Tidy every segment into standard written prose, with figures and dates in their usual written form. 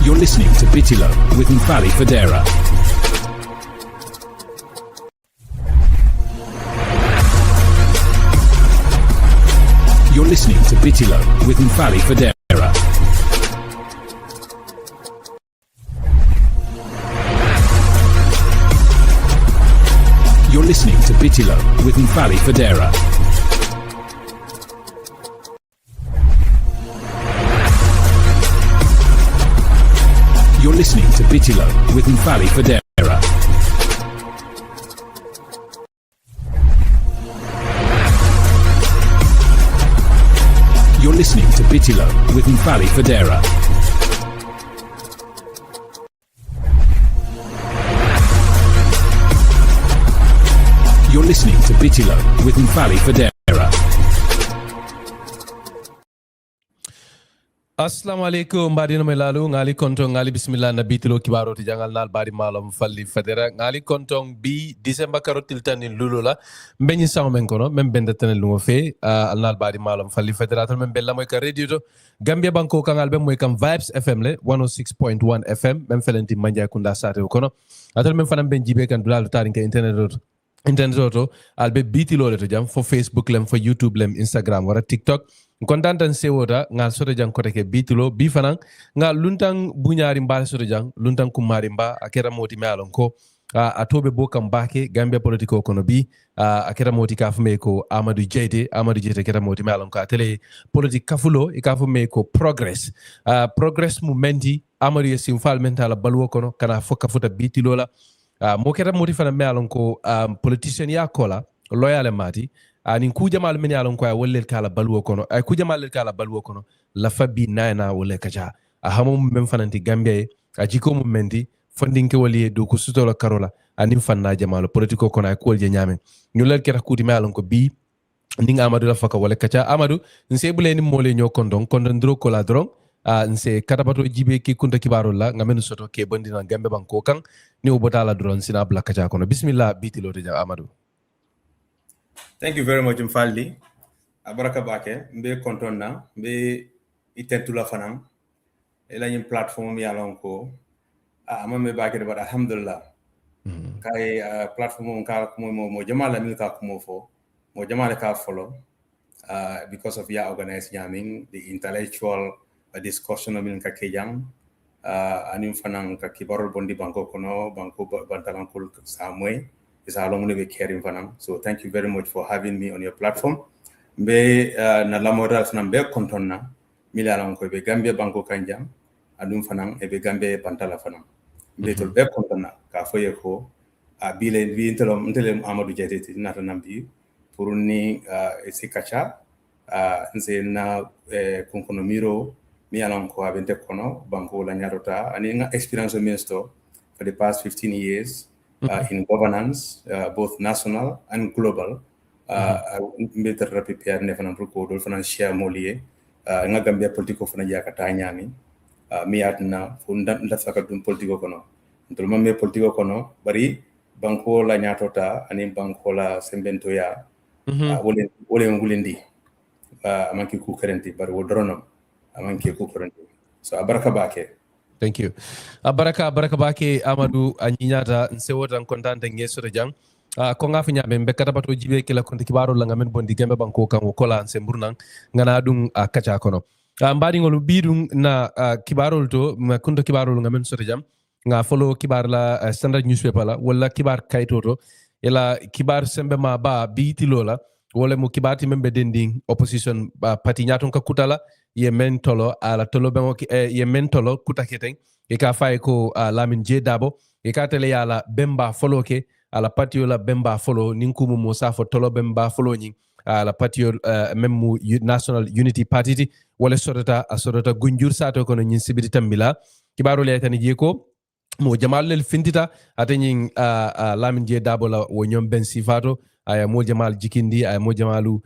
You're listening to Bitilo with Mfali Fadera. You're listening to Bitilo with Mfali Fadera. You're listening to Bitilo with Mfali Fadera. You're listening to Bitilo with Mfali Fadera. You're listening to Bitilo with Mfali Fadera. You're listening to Bitilo with Mfali Fadera. Assalamu alaikum mbadino melalu ngali kontong ngali bismillah na Bitilo kibaro ti jangal nal bari malom Mfali Fadera ngali kontong bi December karotil tanin lulula mbeni saw men kono mem benda tanel lungo fe al nal bari malom Mfali Fadera tan mem bella moy ka radio to Gambia banko kangal be moy kam Vibes FM le 106.1 FM mem felenti manja kunda sate kono atal mem fanam ben jibe kan dulal tarinka internet to albe Bitilo le to jam fo Facebook lem fo YouTube lem Instagram wara TikTok kontantan sewota ngal soto jang kote ke Bitilo bi fanan ngal luntang buñari mbaale soto jang luntang kumari mba akera moti me alon ko atobe bo kam bake Gambia politiko kono bi akera moti ka fume ko Amadou Jaiteh kera moti me alon ko atele politique kafulo e ka fume ko progress mu menti Amadou yesim fal mentala balwo kono kana fokka futa Bitilo la mo kera moti fana me alon ko politician ya kola loyal mati anin kujamal men yalon ko ay wollel kala balwo kono ay kujamal kala balwo kono la fabi nayna wolle kaja a hamum men fananti Gambia a jiko mum menti fondinke wali do ko sutola karola anin fanna jamalo politiko kono ay kolje nyame ñu lel keta kuti malon ko bi ning Amadou la faka wolle kaja Amadou nse buleni mole ño kondon dro ko la dron nse katabato jibe ki kunta kibaro la ngamen soto ke bandina Gambia banko kan ni ubota la dron sina bla kaja kono bismillah Bitilo de Amadou. Thank you very much Mfali. Abaraka bake mbe kontonna mbe itentula fanan ela nyim platform ya lonko amame bake de alhamdulillah kay platform ka mo jamala min ka ko fo mo jamala ka follow because of ya organize yamin the intellectual discussion min ka kejang anim fanan ka kibarol bondi banko kono banko bantalan kul samwe is how long we caring fanam. So thank you very much for having me on your platform. Be na lamoral fanam be kontonna milalan ko be Gambia banko kanjam adum fanam e be Gambia pantala fanam. Be to be kontonna ka foye ko bile bi intelo Amadou Jaiteh nata nambi pour ni esi kacha nse na konkono miro milalan ko abente kono banko la nyarota ani nga experience minister for the past 15 years in governance, both national and global. Better prepare never ko do financial molie nga Gambia politiko fana jakata nyami mi atna funda ndafaka dum politiko kono ndol mamme politiko kono bari banko la nyatota ani banko la sembento ya wole ngulindi amanki ku kerenti bari wodrono amanki ku kerenti so abaraka bake. Thank you. Baraka bake Amadou anyinyata nsewota kontante ngeso jang ko ngafi nyame mbekata bato jibe kila konti kibaro la ngamen bondi Gambia banko kan kola nsemburnan ngana dum kacha kono mbadi ngolu bidum na kibaro to kunto kibaro ngamen so jam nga follow kibar la standard newspaper la wala kibar kaitoto ela kibar sembe ma ba Bitilo la wala mo kibati membe dending opposition parti nyaton ka kutala ye mentolo ala tolo bengo ye mentolo kutaketeng e ka fay ko Lamin J Dabo e ka tele yala bemba follow ke ala patio la bemba follow ninkumu mo safo tolo bemba follow nyi ala patio memu National Unity Party wala sorota gunjur sato kono nyin sibiti tambila kibaro le tani jeko mo jamal lel fintita atanyin Lamin J Dabo la wo nyom ben sifato aya mo jamal jikindi aya mo jamalu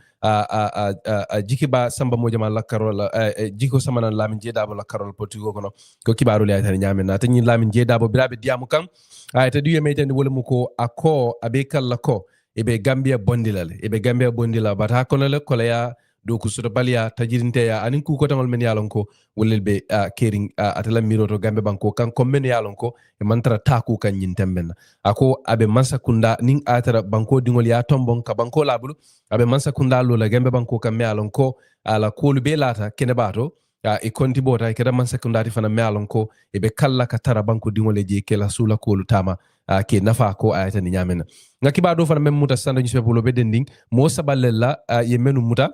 jikiba samba mo jamal la karol jiko samana Lamin J Dabo la karol potigo kono ko kibaru le tan nyame na tan Lamin J Dabo birabe diamu kam aya tadu yeme tan wala mu ko ako abe kala ko ebe Gambia bondilale ebe Gambia bondila bata kono le kola ya do ku soto balia tajirinte ya anin ku ko tangol men yalon ko wolel be kering atala miroto gambe banko kan ko men yalon ko e mantara taku kan nyintemben ako abe mansa kunda ning atara banko dingol ya tombon ka banko labulu abe mansa kunda lo la gambe banko kan me yalon ko ala kolu be lata kene bato e konti bota e keda man secondary fana me alon ko e be kala ka tara banko dingole je ke la sula ko lutama ke nafa ko ayata ni nyamena ngaki ba do fana mem muta sando nyi sepolo be dending mo sabalella ye menu muta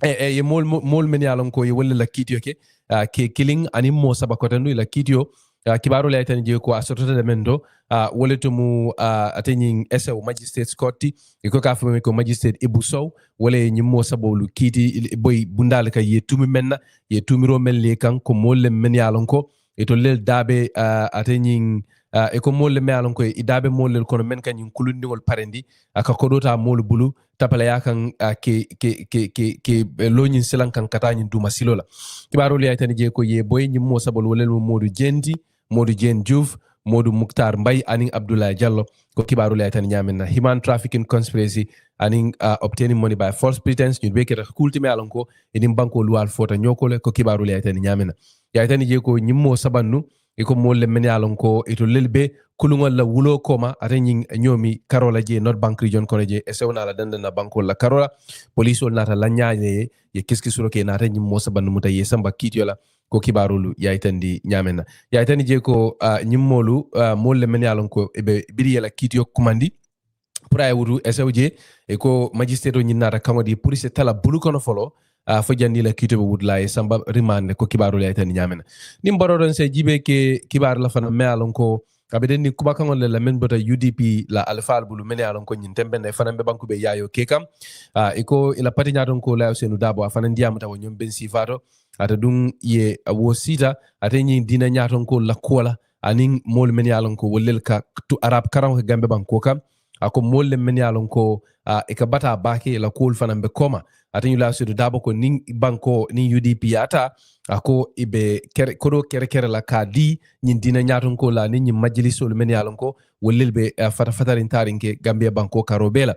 ye mol men yalon ko ye wala la kitio ke killing ani mo sabakotandu la kitio kibaro la tan je ko asotota de mendo wole to mu atenyin SO magistrate Scotty ko ka fami ko magistrate Ibu Sow wole nyimmo sabolu kiti boy bundal ka ye tumi menna ye tumiro men le kan ko molle men yalon ko e to lel dabe atenyin e ko molle me yalon ko e dabe molle kono men kan yin kulundingol parendi aka kodota molu bulu tapala yakan ke loñin silan kan katanyin duma silola kibaro la tan je ko ye boy nyimmo sabol wole Modou Jendi Modou Jen Diouf Modou Mukhtar Mbay aning Abdoulaye Diallo ko kibaru lay tan nyamen na human trafficking conspiracy aning obtaining money by false pretense ñu bekere kultime alon ko edim banko luwal fota nyokole ko kibaru lay tan nyamen ya tan je ko nyimmo sabannu e ko molle men alon ko eto lelbe kulungol la wulo koma atanyin nyomi Karola je North Bank region ko je esewna la dandana banko la Karola police ol nata la nyaaye ye kiski suro ke nata nyimmo sabannu muta ye samba kitiola ko kibarulu yaytandi nyamena yaytandi je ko nyimmolu molle men yalon ko be biri yala kitio kumandi pour ay wutu SOJ e ko magistrate nyinata kamodi pour se tala bulu kono folo fo jandi la kitio be wudla e samba rimande ko kibarulu yaytandi nyamena nim barodon se jibe ke kibar la fana me yalon ko abeden ni kuba kan la men bota UDP la alfal bulu men yalon ko nyin tembe ne fana be banku be yayo kekam e ko ila pati nyaton ko la senu dabo afana ndiamata won nyom ben sifato ata dun ye wo sita ata nyi dina nyaton ko la kola anin mol men yalon ko wolel ka tu arab karam ko gambe banko kam ako mol men yalon ko e ka bata bake la kol fana be koma ata nyi la senu dabo ko nin banko ni UDP ata ako ibe kodo kere la ka di nyin dina nyaton ko la ni majlisol men yalon ko wolel be fatarin tarinke Gambia banko karobela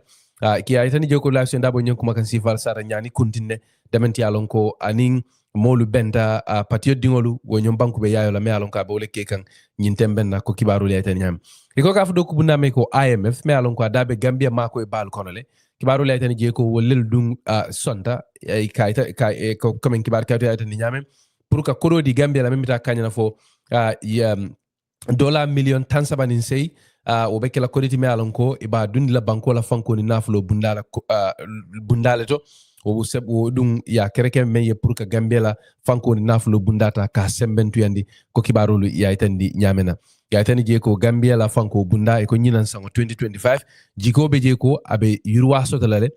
ki ay tani joko la senda bo nyanko makan sifal sara nyani kuntine dementi yalon ko anin molu benta patio dingolu wo nyom banku be yayo la me yalon ka be wole kekan nyin temben ko kibaru le tan nyam iko ka fu do kubuna me ko IMF me yalon ko adabe Gambia mako e bal konole kibaru le tan je ko wolel dum sonta ay kayta ko comme kibar kayta tan nyame pour ka koro di Gambia la memita kanyana fo $1 million tan sabanin sey o be kala koditi me alon ko e ba dundi la banko la fanko ni nafulo bundala to o sebo dum ya kereke me ye pour ka Gambia la fanko ni nafulo bundata ka sembentu yandi ko kibarolu ya itandi nyamena ya itani je ko Gambia la fanko bunda e ko nyinan sango 2025 jiko be je ko abe yurwa sotalale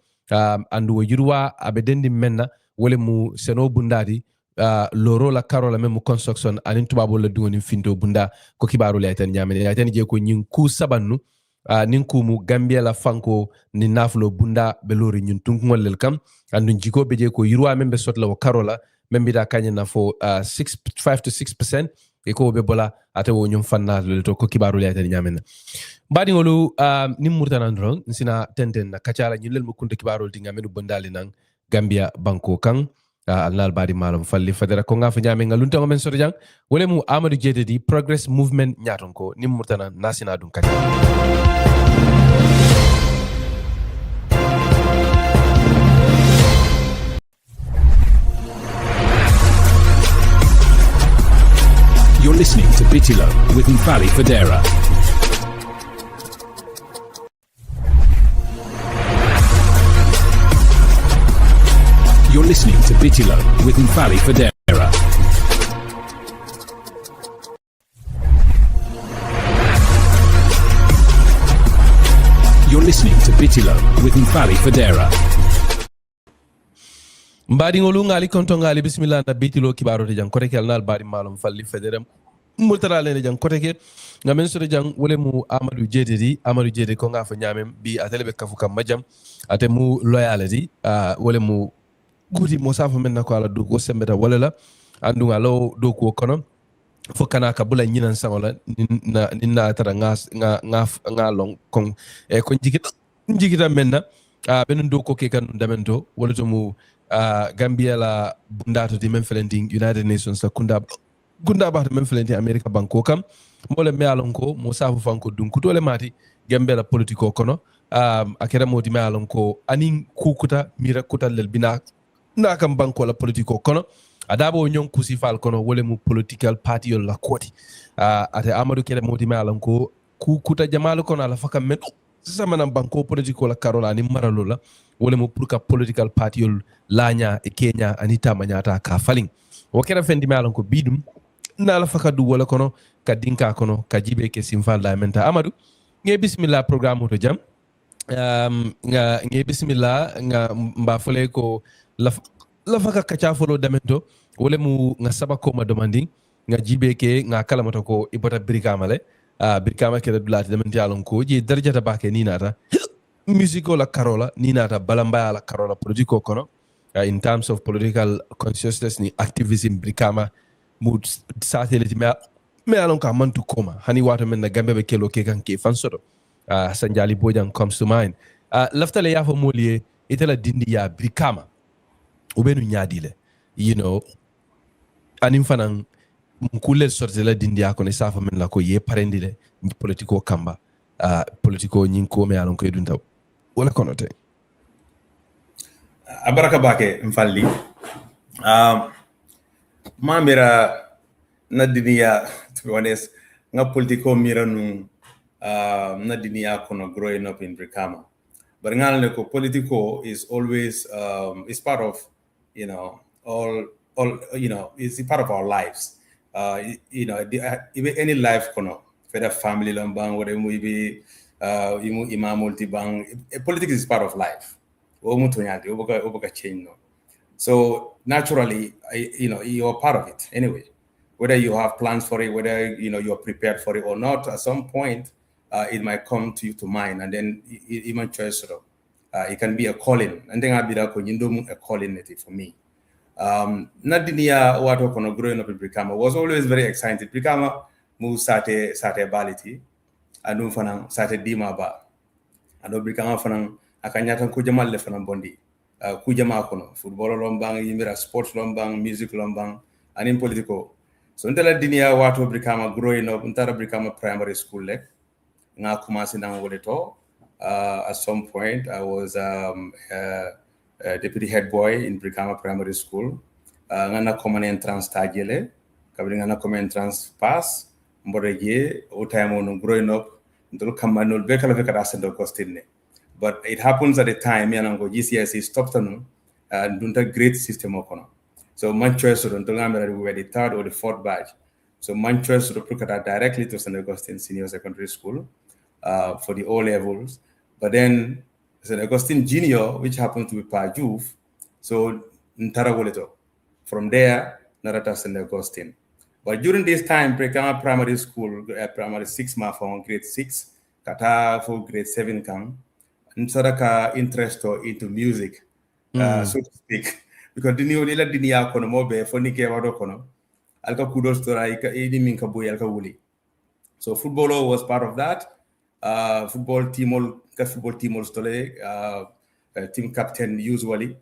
andu yurwa abe dendi menna wole mu seno bundadi loro la Karola memu construction anin tubabo la dungoni findo bunda ko kibaru la tan nyamene ya tan je ko nyin ku sabannu nin ku mu Gambia la fanko ni nafulo bunda be lori nyun tunkol lel kam andu jiko be je ko yurwa membe sotla wo Karola membi da kanya na fo 5 to 6% e ko be bola ata wo nyum fanna le to ko kibaru la tan nyamene badi ngolu nim murtanan ron sina tenten na kacala nyulel mu kunta kibaru dinga menu bundali nan Gambia banko kan alnal badi malam falli fadera ko ngafa nyame ngalunta ngomen soto jang wole mu Amadou Jaiteh di progress movement nyaton ko nim murtana nasina dum kati You're listening to Bitilo with Mfali Fadera. You're listening to Bitilo with Mfali Fadera. You're listening to Bitilo with Mfali Fadera. Mbadi ngolu ngali konto ngali bismillah na Bitilo kibaro te jang kote kel nal badi malum Mfali Fadera multara le jang kote ke ngamen so jang wole mu Amadou Jaiteh ko ngafa nyamem bi atelebe kafu kam majam ate mu loyalty wole mu guti mo safa men nako ala do ko sembeta wala la andu ngalo do ko kono fo kana ka bula nyinan sangola ninna tara nga long kon e ko jigita menna benen do ko ke kan damento wala to mu Gambia la bundato di men felenting United Nations la gunda ba men felenting America banko kam mole me alon ko mo safu fanko dun kutole mati Gambia la politiko kono akera modi me alon ko anin kukuta mira kutal lel bina na kam banko la politiko kono adabo nyon kusi fal kono wole mu political party yol la koti ate Amadou kere modi me alon ko kukuta jamalu kono ala fakam men samana banko politiko la karola ni maralo la wole mo pour ka political party yol lanya e Kenya anita manyata ka falling o kera fendi me alon ko bidum na la fakadu wala kono ka dinka kono ka jibe ke simfal la menta Amadou nge bismillah programme to jam nge bismillah nga mba fole ko la faka kacha folo damento wole mu nga sabako ma demanding nga jibe ke nga kala mata ko ibota Brikama le Brikama ke dulati damenti alon ko je darjata bake ni nata musical la karola ni nata balamba la karola politiko kono in terms of political consciousness ni activism Brikama mu satellite me alon ka mantu koma hani wato men na Gambia be kelo ke kan ke fansoto Sanjali Bojang comes to mind laftale ya fo molie itala dindi ya Brikama ubenu nyadile you know anim fanan mkule sorte la dindi ya ko ne safa men la ko ye parendile politiko kamba politiko nyinko me alon ko edunta wala konote abaraka bake mfalli mamira na dunia to be honest nga politiko mira nu na dunia kono growing up in Brikama but ngale ko politiko is always is part of you know all you know is part of our lives you know even any life kono whether family lambang whatever we be imamulti bang politics is part of life obuka change no so naturally you know you're part of it anyway whether you have plans for it whether you know you're prepared for it or not at some point it might come to you to mind and then even choice it can be a calling and then I'll be like a calling it for me Nadinia wato kono growing up in Brikama was always very excited Brikama mu sate baliti anu fanang sate dima ba anu Brikama fanang akanyata kujamal le fanang bondi kujama kono football lombang yimira sports lombang music lombang anin politiko so ndela dinia wato Brikama growing up ntara Brikama primary school le nga commencé nang wole to at some point I was deputy head boy in Brikama primary school ngana common entrance tagele kabri ngana common entrance pass mboreje o time on growing up ndol kamanol be kala vekara sendo costinne but it happens at the time yanango GCSE stopped on dunta grade system okono so my choice to we were the third or the fourth batch so my choice to put directly to St. Augustine Senior Secondary School for the O levels but then St. Augustine Junior, which happened to be Pajuf, so Ntaragoleto. From there, Narata St. Augustine. But during this time, Brikama Primary School, primary 6 from grade 6, Kata for grade 7 come, Ntaraka interest into music, so to speak. Because the new Nila Dinia Konomobe, Fonike Wadokono, Alka Kudos to Raika, Edi Minkabu Alka Wuli. So football was part of that. Football team stole team captain usually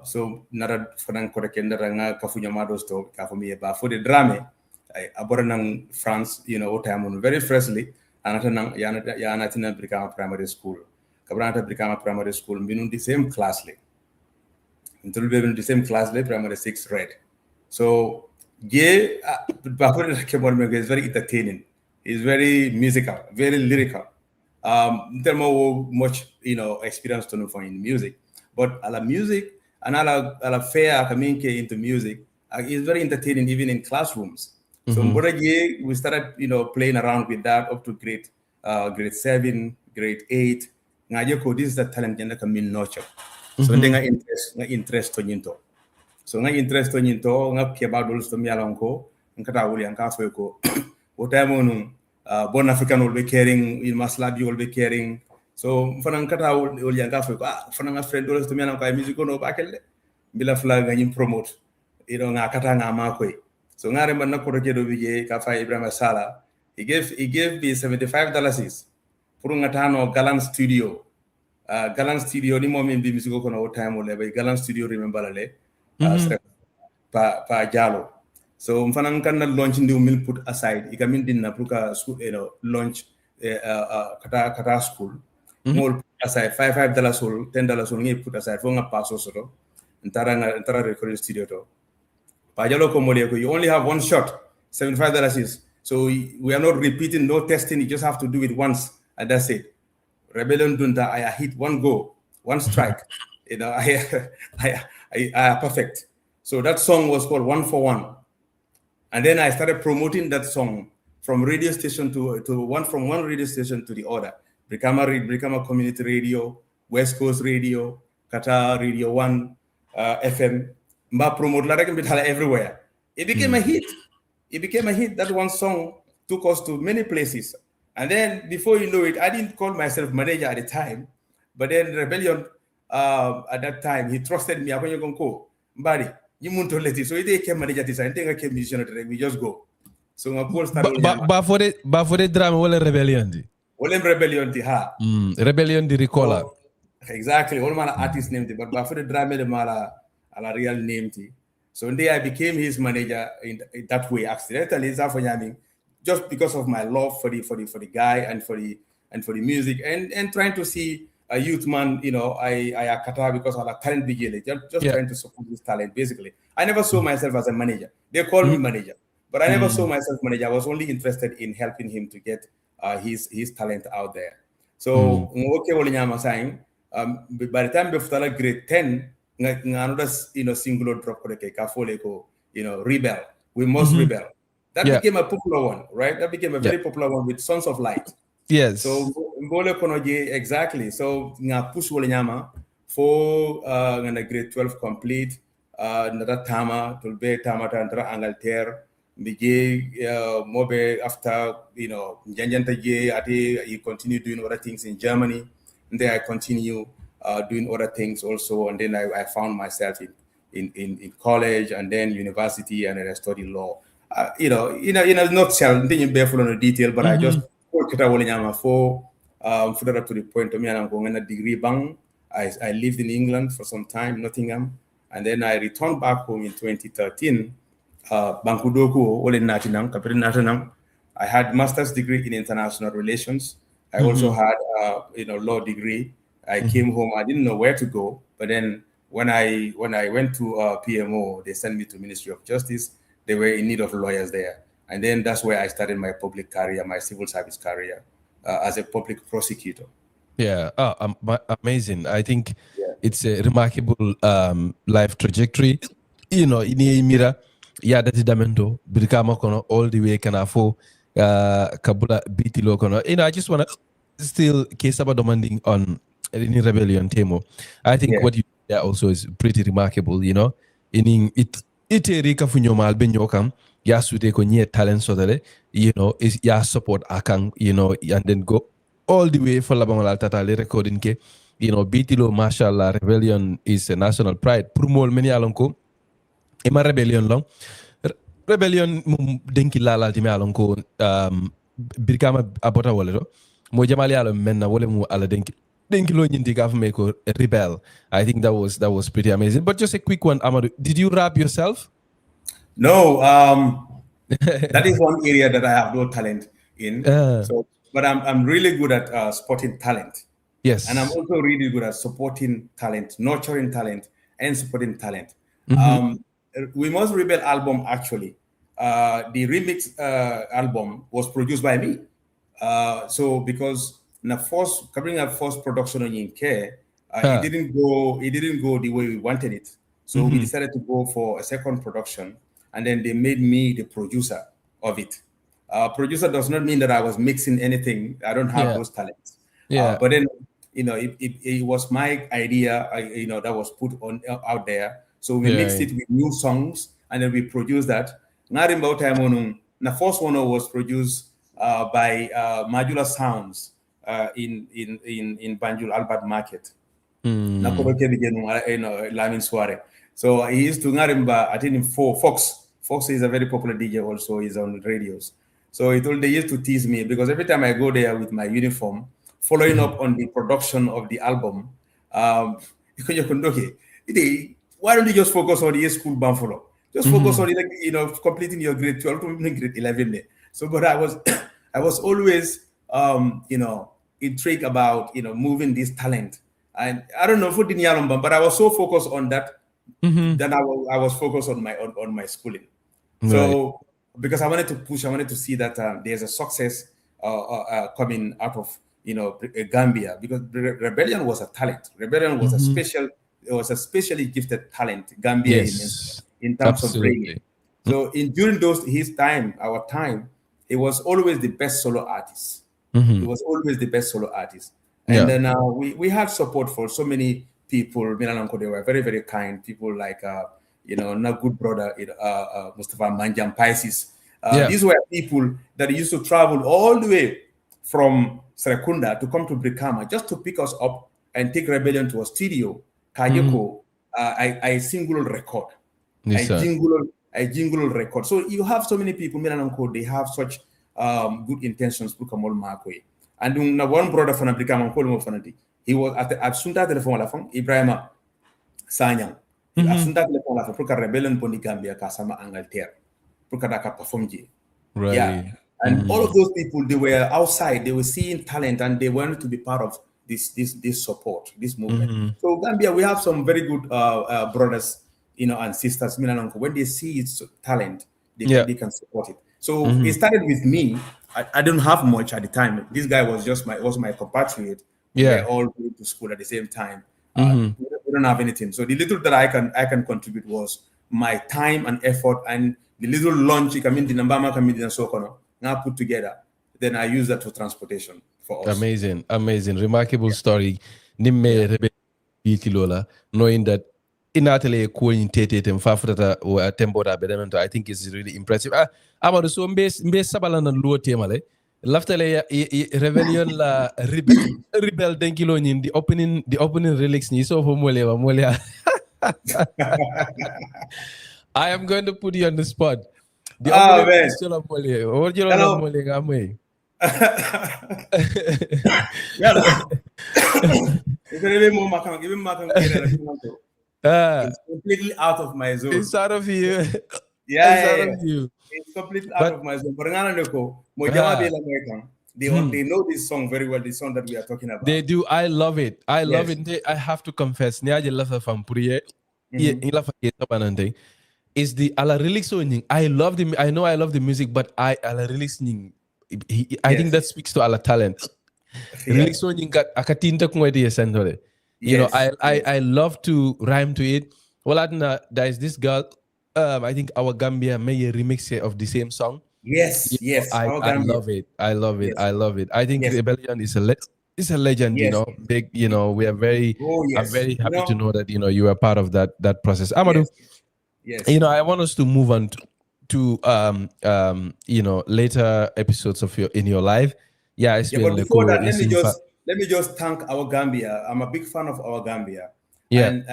so nara fanan ko rekendera nga kafunya mado sto kafumi ba for the drama aboranang France you know time on very freshly anata yana tina Brikama primary school kabranta Brikama primary school minun the same class le until we in the same class le primary 6 red so ye ba for the keyboard is very entertaining. He's very musical, very lyrical. There more much experience to know for in music, but a la music and a la fair communicate into music is very entertaining even in classrooms. So we started playing around with that up to grade 7, grade 8. This is the talent that can mean nurture. So nga interest to nyinto. So nga interest to nyinto nga keba dols to mialonko nkata wuli anka feko. Bon African will be caring in Maslabi will be caring so fanang kata will yanga feko fanang friend dollars to me na ka music no bakelle bila flag ngin promote nga kata nga makoi so ngare man ko rojedo bije ka fa Ibrahim Sala he gave me $75 pour ngata no Galan studio Galang Studio ni mo min bi music ko no time ole bay Galang Studio remember le pa jalo. So mfanang kan na launch ndi mil put aside ikamin din na puka school launch kata school mol put aside $5 sol $10 sol ngi put aside fo nga paso soto ntara recording studio to pa jalo ko mole ko you only have one shot $75 is so we are not repeating, no testing, you just have to do it once and that's it. Rebellion Dunta, I hit one go, one strike. I perfect. So that song was called One for One. And then I started promoting that song from radio station from one radio station to the other. Brikama Community Radio, West Coast Radio, Qatar Radio 1, FM. Mba promote everywhere. It became a hit. That one song took us to many places. And then before you know it, I didn't call myself manager at the time, but then Rebellion at that time, he trusted me. When you go, Mbari, you want to let it. So he came manager this. I think I came musician today. We just go. So my Paul started. But for the drama, what Rebellion di? What Rebellion di ha? Rebellion di Ricola. Exactly. All my artist name di. But for the drama, the mala real name di. So one day I became his manager in that way accidentally. Just because of my love for the guy and for the music and trying to see a youth man, I kata because of a talent big just trying to support his talent basically. I never saw myself as a manager. They call me manager, but I never saw myself manager. I was only interested in helping him to get his talent out there. So by the time before grade 10, another singular drop rebel. We must rebel. That became a popular one, right? That became a very popular one with Sons of Light. Yes. So exactly. So nga push wole nyama for grade 12 complete. Nada tama tulbe tama tantra Angleterre. Bige mobe after Janjanta he continued doing other things in Germany, and then I continue doing other things also, and then I found myself in college and then university, and then I studied law. In a nutshell, didn't be full on the detail, but I just worked it out for further to the point of me, and I'm going a degree bang. I lived in England for some time, Nottingham, and then I returned back home in 2013. Bankudoku, all in Natinang. I had master's degree in international relations. I also had law degree. I came home. I didn't know where to go, but then when I went to PMO, they sent me to Ministry of Justice. They were in need of lawyers there. And then that's where I started my public career, my civil service career as a public prosecutor. Yeah, amazing. I think it's a remarkable life trajectory. In Mira, dati damendo, Brikama kono, all the way kana fo Kabula Bitilo kono. I just want to still case about demanding on any rebellion temo. I think what you do also is pretty remarkable, In it rika funyo mal benyo kam ya sute ko nye talent so dale is ya support akang and then go all the way for labangala tatale recording ke Bitilo mashallah rebellion is a national pride pour mol meni alonko e ma rebellion long rebellion mum denki lala timi alonko Brikama abota wala do mo jamali alon menna wala mu ala denki lo nyindi ka me ko rebel. I think that was pretty amazing. But just a quick one, Amadou, did you rap yourself? No, that is one area that I have no talent in. But I'm really good at spotting talent. Yes. And I'm also really good at supporting talent, nurturing talent, and supporting talent. We Must Rebel album, actually, the remix album was produced by me. So because covering our first production in care, it didn't go the way we wanted it. So we decided to go for a second production, and then they made me the producer of it. Producer does not mean that I was mixing anything. I don't have those talents. But then it was my idea. That was put out there. So we mixed it with new songs, and then we produced that. The first one was produced by Modular Sounds in Banjul Albert Market. So he used to ngarimba, I think Fox. Fox is a very popular DJ also, he's on radios. So they used to tease me because every time I go there with my uniform, following up on the production of the album. Okay, why don't you just focus on the school Banfolo? Just focus on completing your grade 12 to grade 11 there. So, but I was I was always intrigued about moving this talent. And I don't know for the Nyalomba, but I was so focused on that that I was focused on my schooling. So because I wanted to see that there's a success coming out of Gambia, because Rebellion was a talent. Rebellion was a specially gifted talent. Gambia in terms of bringing. So during our time, he was always the best solo artist. He was always the best solo artist. And then we had support for so many people. Milananko, they were very, very kind people like not good brother Mustafa Manjam Pisces. These were people that used to travel all the way from Serekunda to come to Brikama just to pick us up and take Rebellion to a studio. Kajeko, I single record. I jingle record. So you have so many people, Milananko, they have such good intentions to come all Markway. And one brother from Brikama, he was at Absunta telephone la phone, Ibrahima Sanyang. Absunta telephone la phone, pour Rebellion Poni Gambia, Kasama Angleterre. Perform. And all of those people, they were outside, they were seeing talent, and they wanted to be part of this support, this movement. So Gambia, we have some very good brothers, and sisters. When they see its talent, they can support it. So it started with me. I didn't have much at the time. This guy was my compatriot. We were all going to school at the same time. We don't have anything. So the little that I can contribute was my time and effort, and the little lunch the Nambama community and so now put together. Then I use that for transportation for us. Amazing, remarkable story. Nimme Bitilo, knowing that in Atelier Kuintate and Fafrata or Temboda Bedamento, I think is really impressive. Amadou so mbe sabalan and luo temale. Laftale rebellion la rebel denkilo in the opening relics ni so molia. I am going to put you on the spot. The man. It's completely out of my zone. It's out of you. It's completely out of my zone. They know this song very well, the song that we are talking about. They do. I love it. I love it. I have to confess. Is the ala relics. I love the. I know I love the music, but ala relics. I think that speaks to ala talent. Relics akatinta kumwedi esendole. I love to rhyme to it. Well, there is this girl. I think our Gambia made a remix of the same song. Yes. I love it. I love it. I think Rebellion is a legend. Big. We are very. I'm very happy to know that you are part of that process. Amadou. Yes. I want us to move on to later episodes of your life. But before that, let me just thank our Gambia. I'm a big fan of our Gambia. And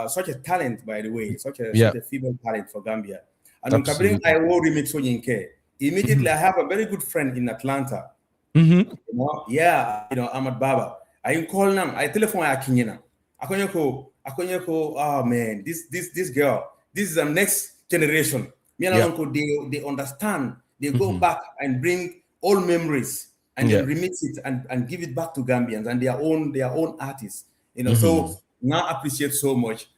such a talent, by the way, such a female talent for Gambia. And I will remix immediately. I have a very good friend in Atlanta. Ahmad Baba. I call them. I telephone Akinyana. Akonyeko. Oh man, this girl. This is the next generation. Me and Uncle, they understand. They go back and bring old memories and then remix it and give it back to Gambians and their own artists. So now appreciate so much.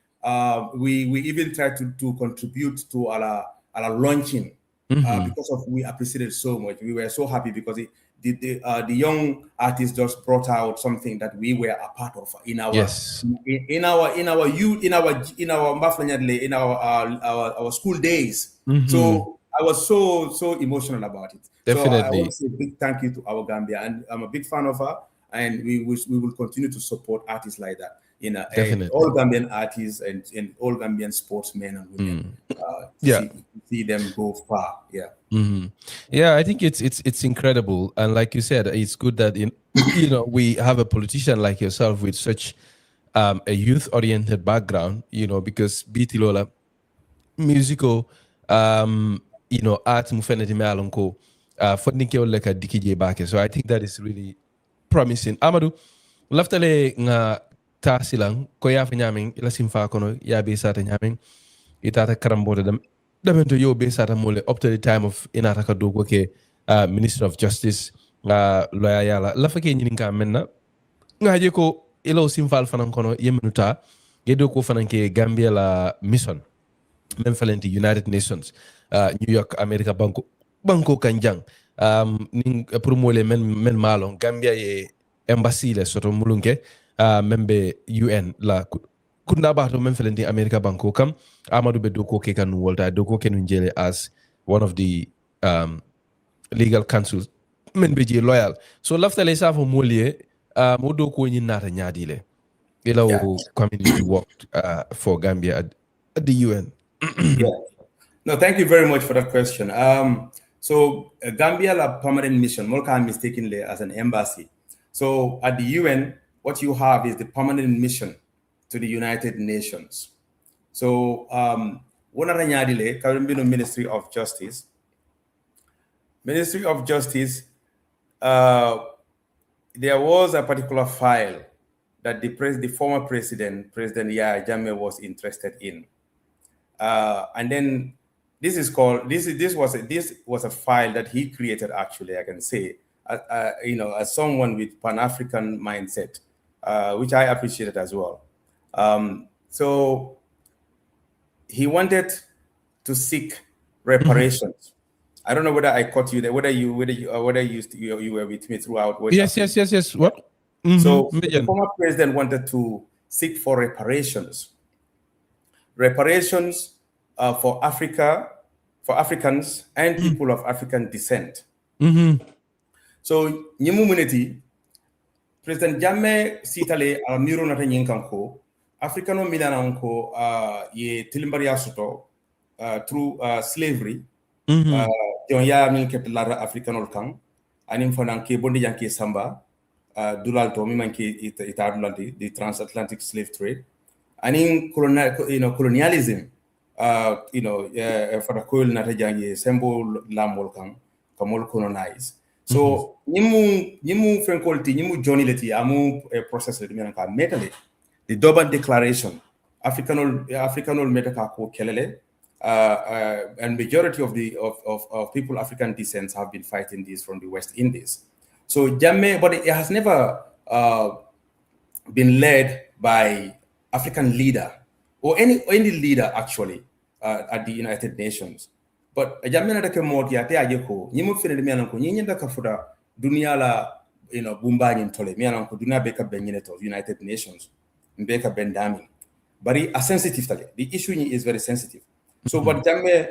We even try to contribute to our launching because of we appreciated so much. We were so happy because the young artists just brought out something that we were a part of in our youth, in our school days. So I was so emotional about it. Definitely. So I want to say a big thank you to our Gambia, and I'm a big fan of her, and we will continue to support artists like that. And all Gambian artists and all Gambian sportsmen and women. See them go far. I think it's incredible, and like you said, it's good that we have a politician like yourself with such a youth-oriented background. Because Bitilo musical art mufeneti me alonko fodnike oleka dikije bake. So I think that is really promising. Amadou, laftale nga ta silang ko ya fa nyamin ila simfa kono ya be sata nyamin itata karamboda damento yo be sata mole up to the time of inata ka dogo ke Minister of Justice lawyer yala lafa ke nyininka menna ngaje ko ilo simfal fanan kono yemenuta yedo ko fanan ke Gambia la mission même falenti United Nations New York America banko kanjang ning pour mole men malon Gambia ye embassy le soto mulunke membe UN la kunda bato men falenti America banko kam Amadou be doko ke kan wolta doko ken njele as one of the legal counsel men be je loyal so laftale sa fo molie mo doko nyi nata nyaadile ila community worked for Gambia at the UN. Yeah. No, thank you very much for that question. So Gambia la permanent mission, Molka mistakenly as an embassy. So at the UN, what you have is the permanent mission to the United Nations. So one of Ministry of Justice. Ministry of Justice, there was a particular file that the former President Yahya Jammeh was interested in. And then this was a file that he created, actually, I can say, as someone with Pan-African mindset, which I appreciated as well. So he wanted to seek reparations. I don't know whether I caught you there, whether you were with me throughout. Yes. What? So the former president wanted to seek for reparations for Africa, for Africans and people of African descent. So Nyimumunity, President Jammeh Sitale Almiro Nata Nyinkanko, Africano Milananko ye Tilimbaria Soto through slavery. Ya min ket lara Africanol Kang, anim fananke bondi yanke samba, dulal to mi manke itadulanti, the transatlantic slave trade. Anim colonialism, for the coil natajangi symbol lamol kang, kamol colonize. So nimu fenkolti, nimu Johnny leti, amu process le mianka metale, the Durban Declaration, Africanol metaka ko kelele. And majority of people African descent have been fighting this from the West Indies. So Jammeh, but it has never been led by African leader or any leader actually at the United Nations. But Jammeh na dake moti ate ajeko nyimu fene de miananko nyinyenda kafuda dunia la bumba nyintole miananko dunia beka benyineto United Nations mbeka bendami. But a sensitive tale. The issue is very sensitive. So, but Jammeh,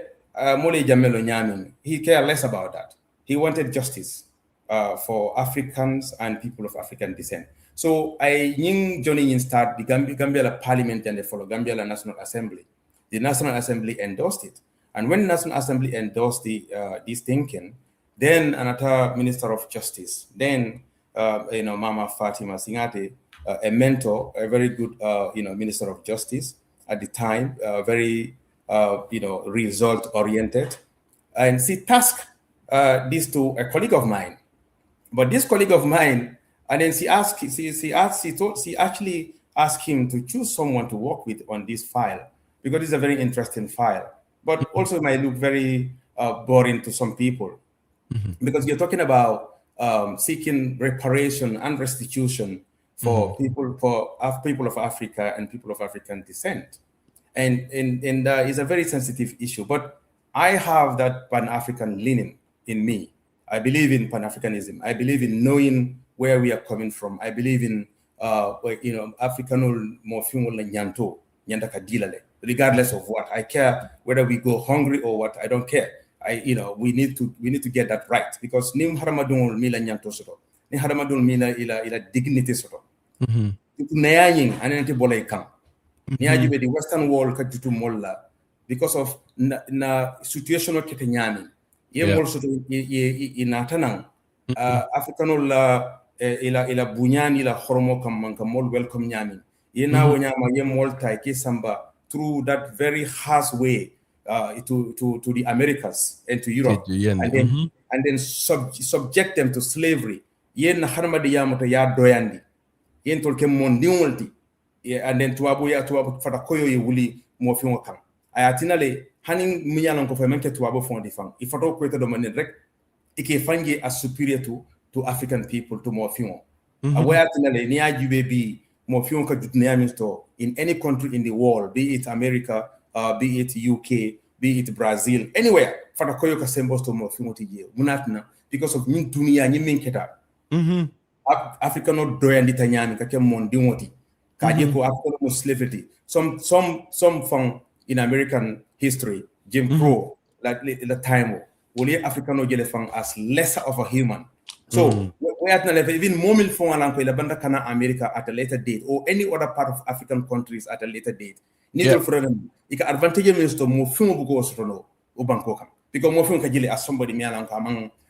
Mole Jammeh lo nyamin, he cared less about that. He wanted justice for Africans and people of African descent. So, I knew Johnny in start the Gambia Parliament and the follow Gambia National Assembly. The National Assembly endorsed it, and when the National Assembly endorsed this thinking, then another Minister of Justice, then Mama Fatima Singate, a mentor, a very good Minister of Justice at the time, very result oriented, and she tasked this to a colleague of mine. But this colleague of mine, and then she actually asked him to choose someone to work with on this file because it's a very interesting file, but also might look very boring to some people because you're talking about seeking reparation and restitution for people of Africa and people of African descent. And it's a very sensitive issue, but I have that Pan-African leaning in me. I believe in Pan-Africanism. I believe in knowing where we are coming from. I believe in Africanol morphine nyanto nyandaka dilale. Regardless of what, I care whether we go hungry or what. I don't care. We need to get that right because nim haramadun mila nyanto soto, ni haramadun mila ila dignity soto. Nayang anenti bolay kam. Niajibe the Western world kajutu molla because of na situational ketenyami. Ye mol soto ye inatanang Africanol ila bunyani ila hormo kam mol welcome nyami. Ye na wonyama ye mol taiki samba through that very harsh way to the Americas and to Europe, and then subject them to slavery. yen na harma de yamuta ya doyandi yen tol kem mon diwolti and then tuwabu fata koyo ye wuli mo fi mo kan ayatina le hanin munyalan ko fa men ke tuwabu fon di fan ifato ko to do manen rek ike fangi as superior to African people to mo fi mo ayatina le ni ajube bi mo fi ka jutne amisto in any country in the world, be it America, be it UK, be it Brazil, anywhere fata koyo ka sembos to mo fi mo tije munatna because of min dunia ni min keta Africa no doyandi tanyami ka kem mon dimoti kaje ko Africa no slavery some from in American history Jim Crow like the time woli Africa no jele fang as lesser of a human so we at na level even momil fon alan ko la banda kana America at a later date or any other part of African countries at a later date nito freedom ika advantage minister mo fumo bugo sotono o banko kam because mo fumo ka jele as somebody mi alan ko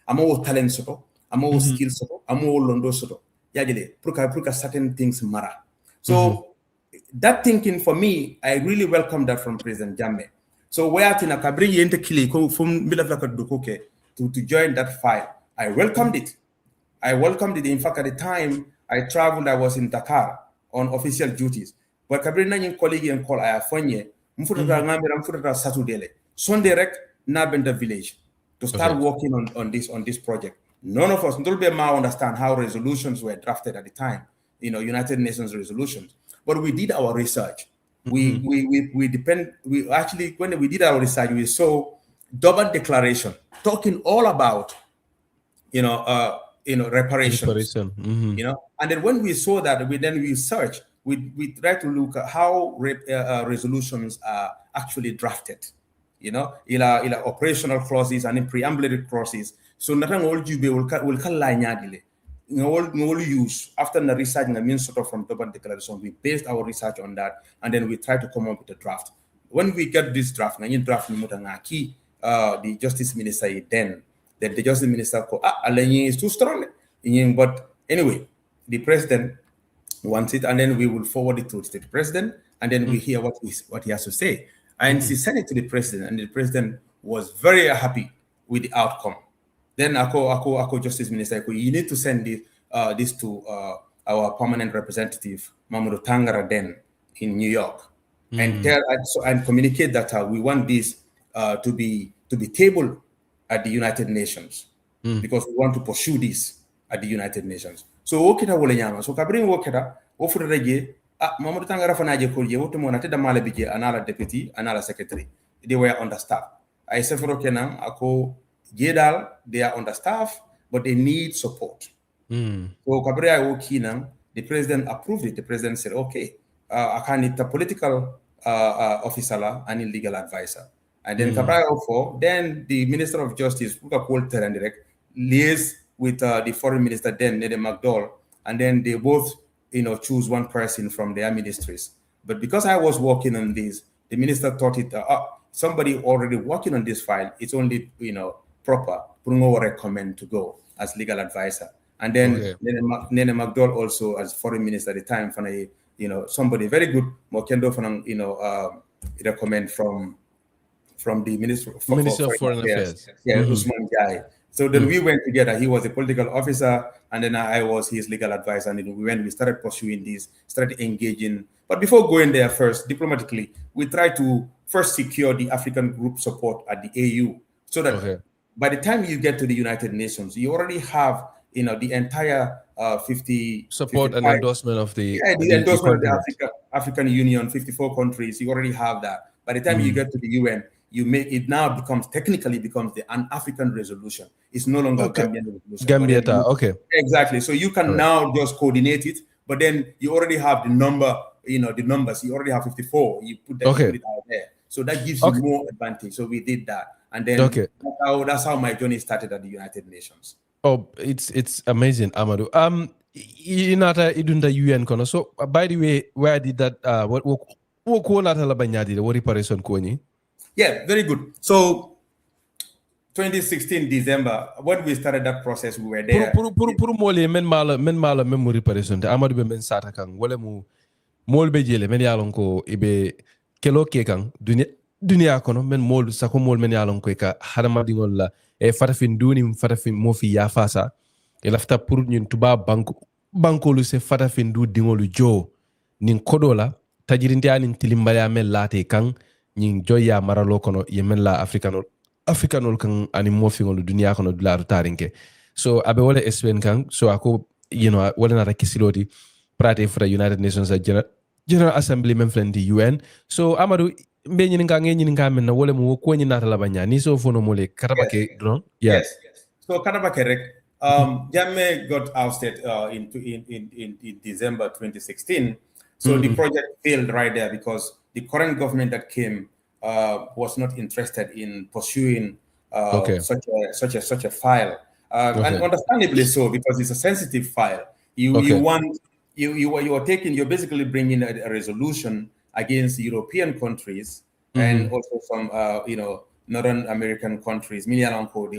amo talent soto amo skills soto amo londo soto yagele pour que certain things matter so that thinking for me I really welcome that from President Jammeh so where tina kabri yente kili ko from bilafla dokoke to join that fight I welcomed it in fact at the time I traveled I was in Dakar on official duties but kabri na yin colleague en call aya fonye mfuta ngambira mfuta Saturday Sunday rek na benda village to start working on this project. None of us understand how resolutions were drafted at the time, United Nations resolutions. But we did our research. When we did our research, we saw Durban Declaration talking all about, reparations. And then when we saw that, we searched. We tried to look at how resolutions are actually drafted. Ila operational clauses and in preambulatory clauses. So nothing all you will use after the research and means sort of from Durban Declaration. We based our research on that, and then we try to come up with a draft. When we get this draft, the Justice Minister then the Justice Minister called is too strong. But anyway, the President wants it, and then we will forward it to the President, and then we hear what he has to say. And she sent it to the President, and the President was very happy with the outcome. Then Ako Justice Minister, you need to send this to our permanent representative, Mamadou Tangara then in New York, and communicate that we want this to be tabled at the United Nations because we want to pursue this at the United Nations. So okita wole nyama. So kabrin wokita ofure reje Mamadou Tangara fanaje ko je woto mona tedda mala bije anala deputy anala secretary. They were understaffed. I sefro kenan ako jedal they are understaffed but they need support. So kabria wokinan the president approved it. The president said okay, I can need a political officer and a legal advisor. And then then the Minister of Justice liaised with the foreign minister then Nede McDowell, and then they both choose one person from their ministries. But because I was working on this, the minister thought it somebody already working on this file, it's only proper Brungo recommend to go as legal advisor. And then Nene McDowell also as foreign minister at the time somebody very good Mokendo recommend from the Minister of Foreign Affairs. Usman Jai. So then we went together. He was a political officer, and then I was his legal advisor. And then we started pursuing this, started engaging. But before going there first, diplomatically, we tried to first secure the African group support at the AU, so that by the time you get to the United Nations, you already have the entire 50 support 55, and endorsement of the endorsement of the African Union, 54 countries. You already have that. By the time you get to the UN, technically becomes an African resolution. It's no longer Gambian resolution. Gambia, exactly. So you can now just coordinate it, but then you already have the number, the numbers. You already have 54. You put that out there, so that gives you more advantage. So we did that, and then that's how my journey started at the United Nations. Oh, it's amazing, Amadou. Inata idunda UN kono. So by the way, where did that what nata la banyadi what reparation koni? Yeah, very good. So 2016 December, when we started that process, we were there. Puru mole men mala memory reparation. Amadou be men sata kang wala mu mol be jele men yalon ko ibe kelo ke kang dunia kono men mol sako mol men yalon ko ka harama dingol la e fatafin duni fatafin mo fi ya fasa lafta pour ñun tuba banko lu se fata findu dingolu jo nin kodola tajirinte anin tilimbaya mel late kan ñin joya maralo kono yemen la africanol kan ani mofingol dunia kono dularu tarinke so abe wala SPN kan so ako wala na rakisiloti prate fra United Nations General Assembly men flendi UN so Amadou mbe ñini nga men na wala mo ko ñi nata la banya ni so fono mole karabake drone yes so karabake rek Jammeh got ousted in December 2016 so the project failed right there because the current government that came was not interested in pursuing such a file and understandably so because it's a sensitive file you are basically bringing a resolution against European countries and also some Northern American countries. They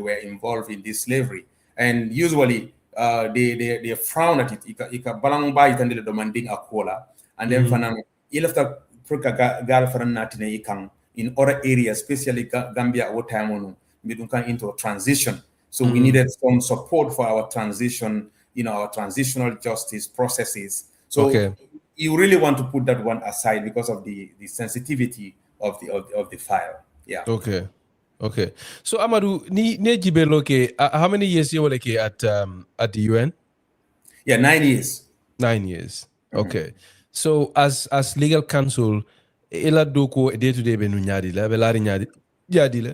were involved in this slavery, and usually they frown at it. Ika balang ba itandile demanding akola, and then fanang ilafta proka gal faranatine ikang in other areas, especially Gambia or time into a transition. So we needed some support for our transition, our transitional justice processes. So you really want to put that one aside because of the sensitivity of the file. Yeah. Okay. So Amadou, ni jibelo ke how many years you were at the UN? Yeah, 9 years. 9 years. Okay. So as legal counsel, ela doko day to day benu nyadi la belari nyadi la.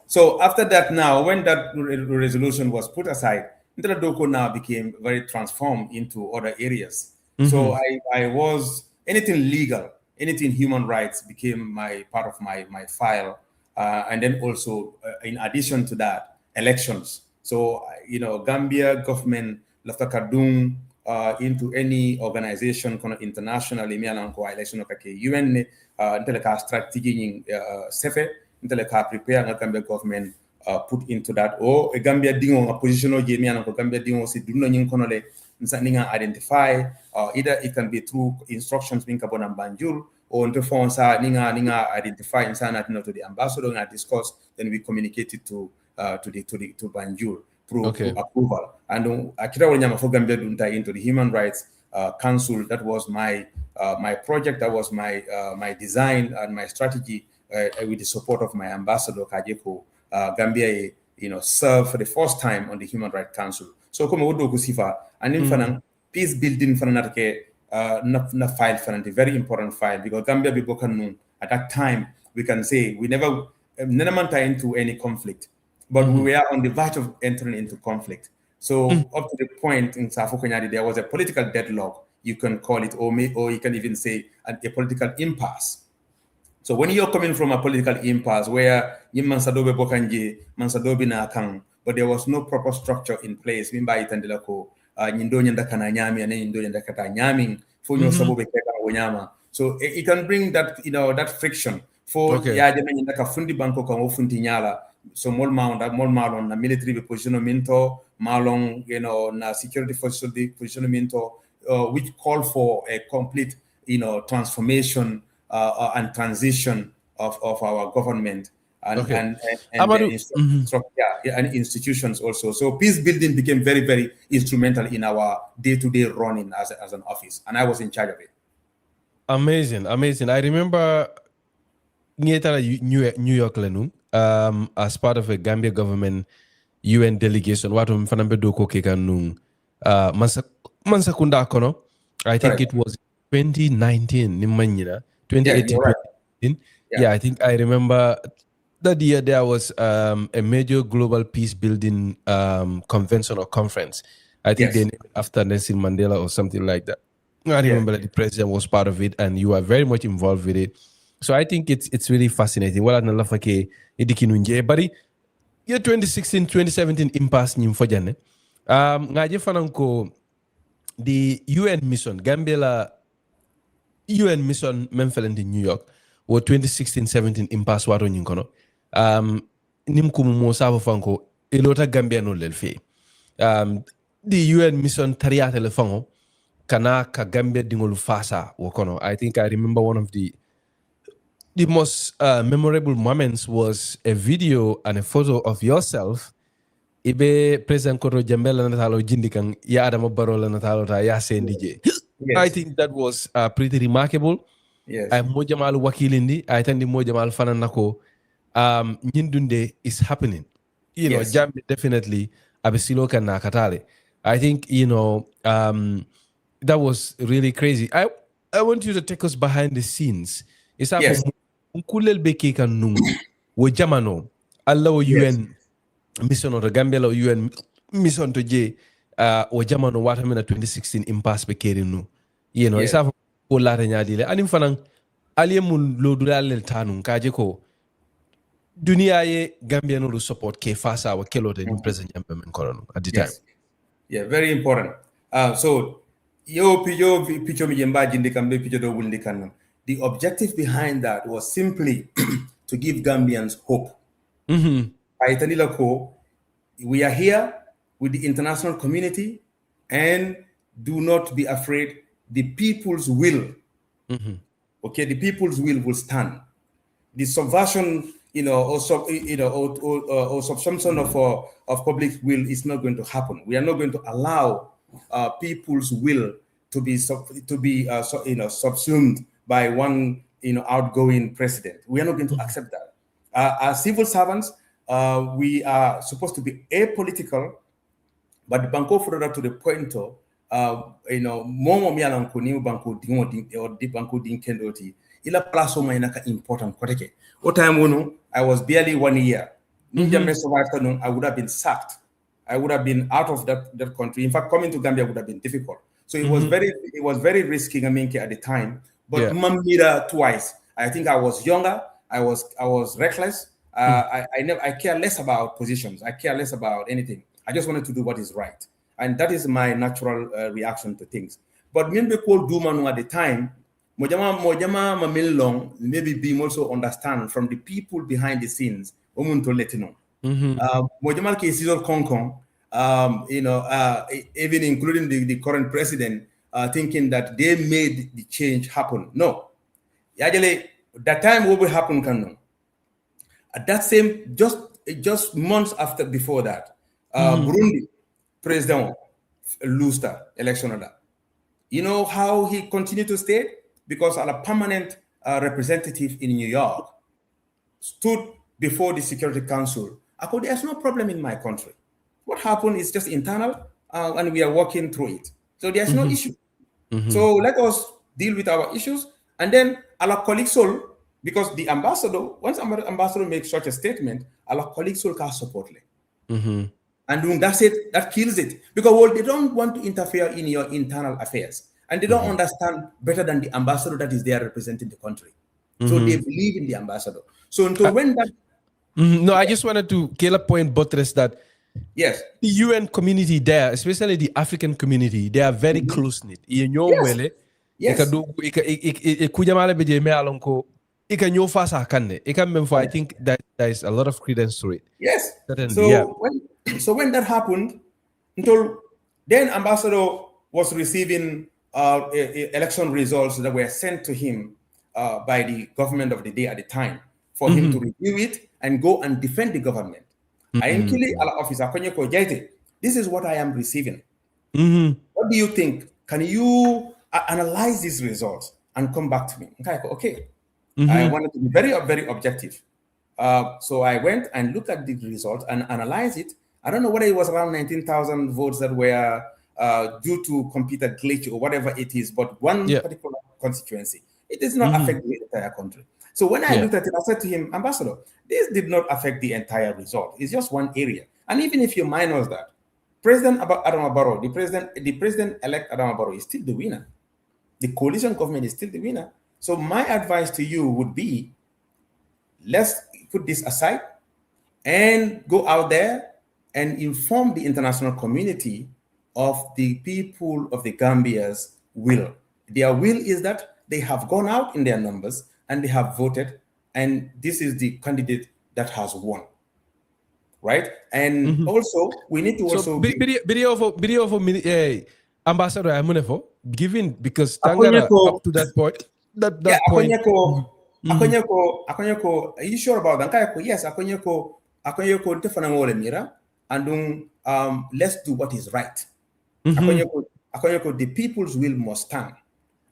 So after that, now when that resolution was put aside, Doko now became very transformed into other areas. So I was anything legal, anything human rights became my part of my file, and then also in addition to that, elections. So Gambia government lafta kadung into any organization internationally election UN inteleka strategy sefe inteleka prepare nga Gambia government put into that or a Gambia dingo a position of Gambia dingo si duno nyin konole ninga identify either it can be through instructions being kabona banjul or into phone sa ninga identify insana to the ambassador and discuss, then we communicate it to Banjul through approval. And akira wanyama for Gambia dunta into the Human Rights Council. That was my project. That was my design and my strategy with the support of my ambassador Kajeko. Gambia, served for the first time on the Human Rights Council. So come wodo kusifa and in peace building fananake na file fananti very important file because Gambia be bokan at that time we can say we never into any conflict, but we were on the verge of entering into conflict. So up to the point in Safokonyadi there was a political deadlock, you can call it, or you can even say a political impasse. So when you're coming from a political impasse where Mansadobe Bokanje, Mansadobe na Kang, but there was no proper structure in place, Mimba Itandilako, Nindonya Kana Nyami and Nindonya Kata Nyaming, Funyo Sabobe Wanyama. So it can bring that, that friction. For Yajaman Fundi Banko Kang Funti Nyala, so more malon na military positionamento, malong, na security positionamento, which call for a complete, transformation and transition of our government and institutions also. So peace building became very, very instrumental in our day-to-day running as an office, and I was in charge of it. Amazing. I remember New York Lenum as part of a Gambia government UN delegation. Watu mfanambe doko kekanung mansakunda kono. I think it was 2019 nimanyina. 2018, I think I remember that year there was a major global peace building convention or conference. I think they named after Nelson Mandela or something like that. I remember that the president was part of it and you are very much involved with it. So I think it's really fascinating. Wala na lafake idikinunje bari year 2016 2017 impasse nyim fojane. Ngaje fananko the UN mission Gambia la UN mission memfelen in New York or 2016-17 impasse waro nyinkono nimkumu mo savo fanko elota Gambia no lelfe the UN mission tariate le fango kana ka Gambia dingolu fasa wakono. I think I remember one of the most memorable moments was a video and a photo of yourself ibe President Koro Jambela natalo jindikan ya Adama Barrow la natalo ta ya Sendi J. I think that was pretty remarkable. Yes. I mojamal wakilindi, I think the mojamal fananako nyindunde is happening. You know, Jambi definitely abesilo kan nakatale. I think, you know, that was really crazy. I want you to take us behind the scenes. It's Yes. Unkulel beke kan nung wo jamano Allah wo UN mission or Gambia lo UN mission to J wo jamano wata mena 2016 impasse be keri nu. You know, it's ko lata nyaadile anim fanan aliemul lo dulal tanun kaje ko dunia ye Gambian will support ke fasa wa kelo de president Yampen Korono at the time. Yeah, very important. So picho mi jemba jindi kambe picho do wundi kanam. The objective behind that was simply to give Gambians hope. We are here with the international community, and do not be afraid. The people's will, okay, the people's will stand. The subversion, or subsumption of public will is not going to happen. We are not going to allow people's will to be subsumed by one outgoing president. We are not going to accept that. As civil servants, we are supposed to be apolitical, but banko further to the point of momo mialan ko ni banko dingo or di banko dinkendoti ila plaso mainaka important koteke. O time wono I was barely 1 year. I would have been sacked. I would have been out of that country. In fact, coming to Gambia would have been difficult. So it was very risky, at the time. But Mamira twice. I think I was younger. I was reckless. I care less about positions. I care less about anything. I just wanted to do what is right. And that is my natural reaction to things. But maybe called Dumanu at the time, Mojama Mamilong, maybe Beam also understand from the people behind the scenes, Omunto Letino. Mojama Kesizor Kong, even including the current president, thinking that they made the change happen. No. Actually, that time what will happen can at that same just months before that, Burundi president lose the election of that. You know how he continued to stay? Because a permanent representative in New York stood before the Security Council. I thought there's no problem in my country. What happened is just internal, and we are working through it. So there's no issue. So let us deal with our issues. And then our colleague Sol, because the ambassador, once ambassador makes such a statement, our colleague Sol can support it. And that's it, that kills it. Because they don't want to interfere in your internal affairs. And they don't understand better than the ambassador that is there representing the country. So they believe in the ambassador. So until when that... No, I just wanted to kill a point, buttress that the UN community there, especially the African community, they are very close-knit. I think that there is a lot of credence to it. Yes. So when that happened, then ambassador was receiving election results that were sent to him by the government of the day at the time for him to review it and go and defend the government. I am killing officer Amadou Jaiteh. This is what I am receiving. What do you think? Can you analyze these results and come back to me? Okay. I wanted to be very, very objective. So I went and looked at the results and analyzed it. I don't know whether it was around 19,000 votes that were due to computer glitch or whatever it is, but one particular constituency. It does not affect the entire country. So when I looked at it, I said to him, Ambassador, this did not affect the entire result. It's just one area. And even if you minus that, President Adama Barrow, the president-elect Adama Barrow is still the winner. The coalition government is still the winner. So my advice to you would be, let's put this aside and go out there and inform the international community of the people of the Gambia's will. Their will is that they have gone out in their numbers and they have voted, and this is the candidate that has won. Right? And also, we need to video of Ambassador Amunefo, given because Tangara up to that point. That point. Akonyeko, are you sure about that? Yes, Akonyeko Tefanangole Mira. and let's do what is right. The people's will must stand.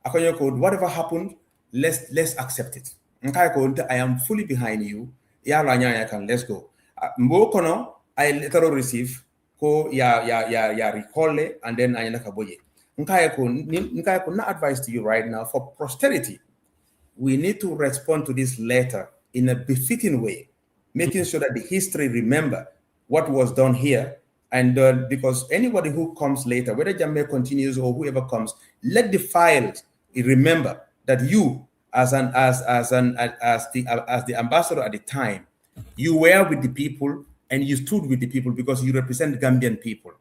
Whatever happened, let's accept it. I am fully behind you. Let's go. Mbokono, I later receive ko ya recall it, and then I nakaboye. Not advise to you right now for posterity. We need to respond to this letter in a befitting way, making sure that the history remember what was done here. And because anybody who comes later, whether Jammeh continues or whoever comes, let the files remember that you, as the ambassador at the time, you were with the people and you stood with the people because you represent Gambian people.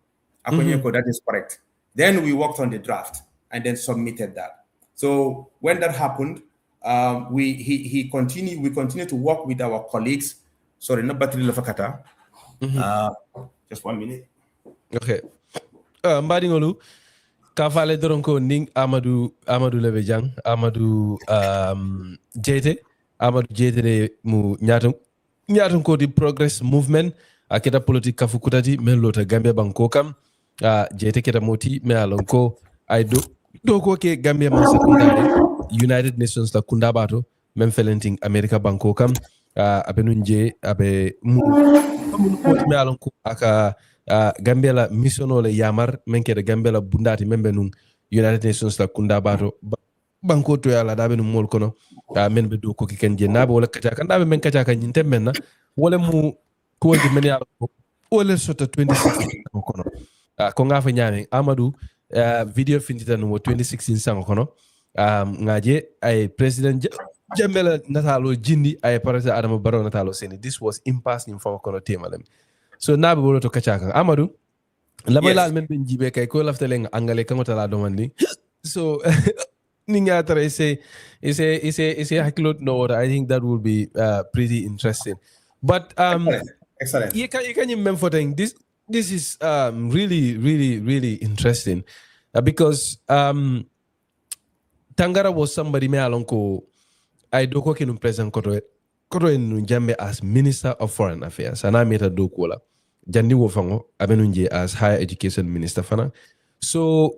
That is correct. Then we worked on the draft and then submitted that. So when that happened, we continue to work with our colleagues. Sorry, not Bitilo Fakata. Just 1 minute. Okay. Mbadi ngolu kafale doronko ning Amadou Lebejang, Amadou Jaiteh, de mu nyatum ko di progress movement aketa politique kafu kutati men lota Gambia banko kam Jaiteh keta moti me alonko ay do ko ke Gambia man sekundari United Nations la kunda bato men felenting America banko kam abenunje abe mu moti me alonko aka Gambia la missiono le yamar menke de Gambia la bundati membe nun United Nations la kunda bato banko to yala dabe nun mol kono men be do ko ken je nabe wala kacha kan dabe men kacha kan nyinte menna wala mu ko de men yala wala sota 2016 kono ko ngafa nyame Amadou video findita no 2016 sango kono ngaje ay president Jammeh natalo jindi ay parasa Adama Barrow natalo seni. This was impasse in form kono temalem. So nabe bolo to kacha Amadou lamay laal men ben jibe kay ko laftale nga angale kango tala domandi. So ninga tara say hakilot no order. I think that will be pretty interesting. But excellent. You can remember thing this is really interesting because Tangara was somebody me alonko I do ko kinu president koto en Jammeh as Minister of Foreign Affairs and I made a do kola jandi wo fango abenunje as Higher Education Minister fana. So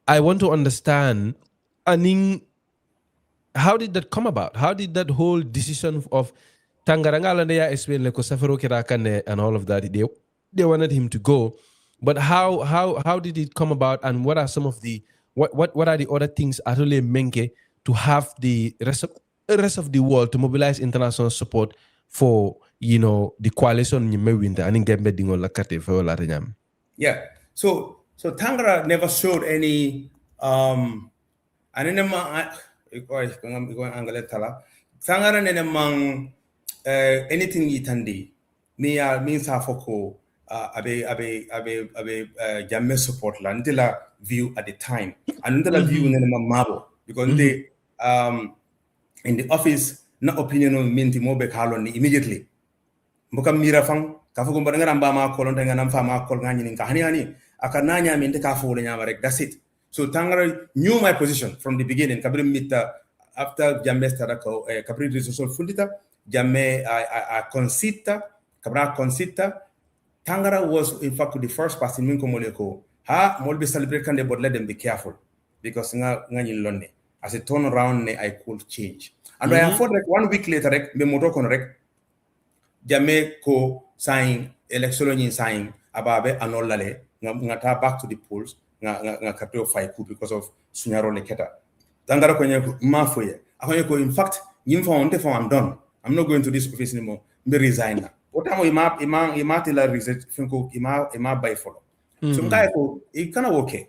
I want to understand how did that come about? How did that whole decision of Tangaranga ya explain leko safaro kirakane and all of that they wanted him to go, but how did it come about, and what are some of the what are the other things actually menke to have the rest of the world to mobilize international support for the coalition in Mewinter and in Gambia dingo lakate for la renyam. Yeah. So Tangara never showed any Tangara nenemang anything itandi means hafoko abe Jammeh support la ndila view at the time and ndila view nenemang mabo because they in the office na opinion on minti mobe kalon immediately mbokam mira fang kafugo mbanga ramba ma kolon tanga nam fa ma kol ngani ni hani akananya min de kafu le nyama rek, that's it. So Tangara knew my position from the beginning. Kabri mita after Jammeh starako kabri resource fundita Jammeh I consita kabra consita Tangara was in fact the first person min ko moleko molbe celebrate kande, but let them be careful because ngani lonne as a turn around I could change. And I thought like 1 week later me moto kono rek Jammeh ko sign election in sign ababe anolale ngata back to the polls nga kato fight because of sunyaro leketa. Tangara ko nyako mafoye akonye in fact yim fa I'm done. I'm not going to this office anymore. Me resign na. What time ima tila research finko ima by follow. So ngayako it kind of okay.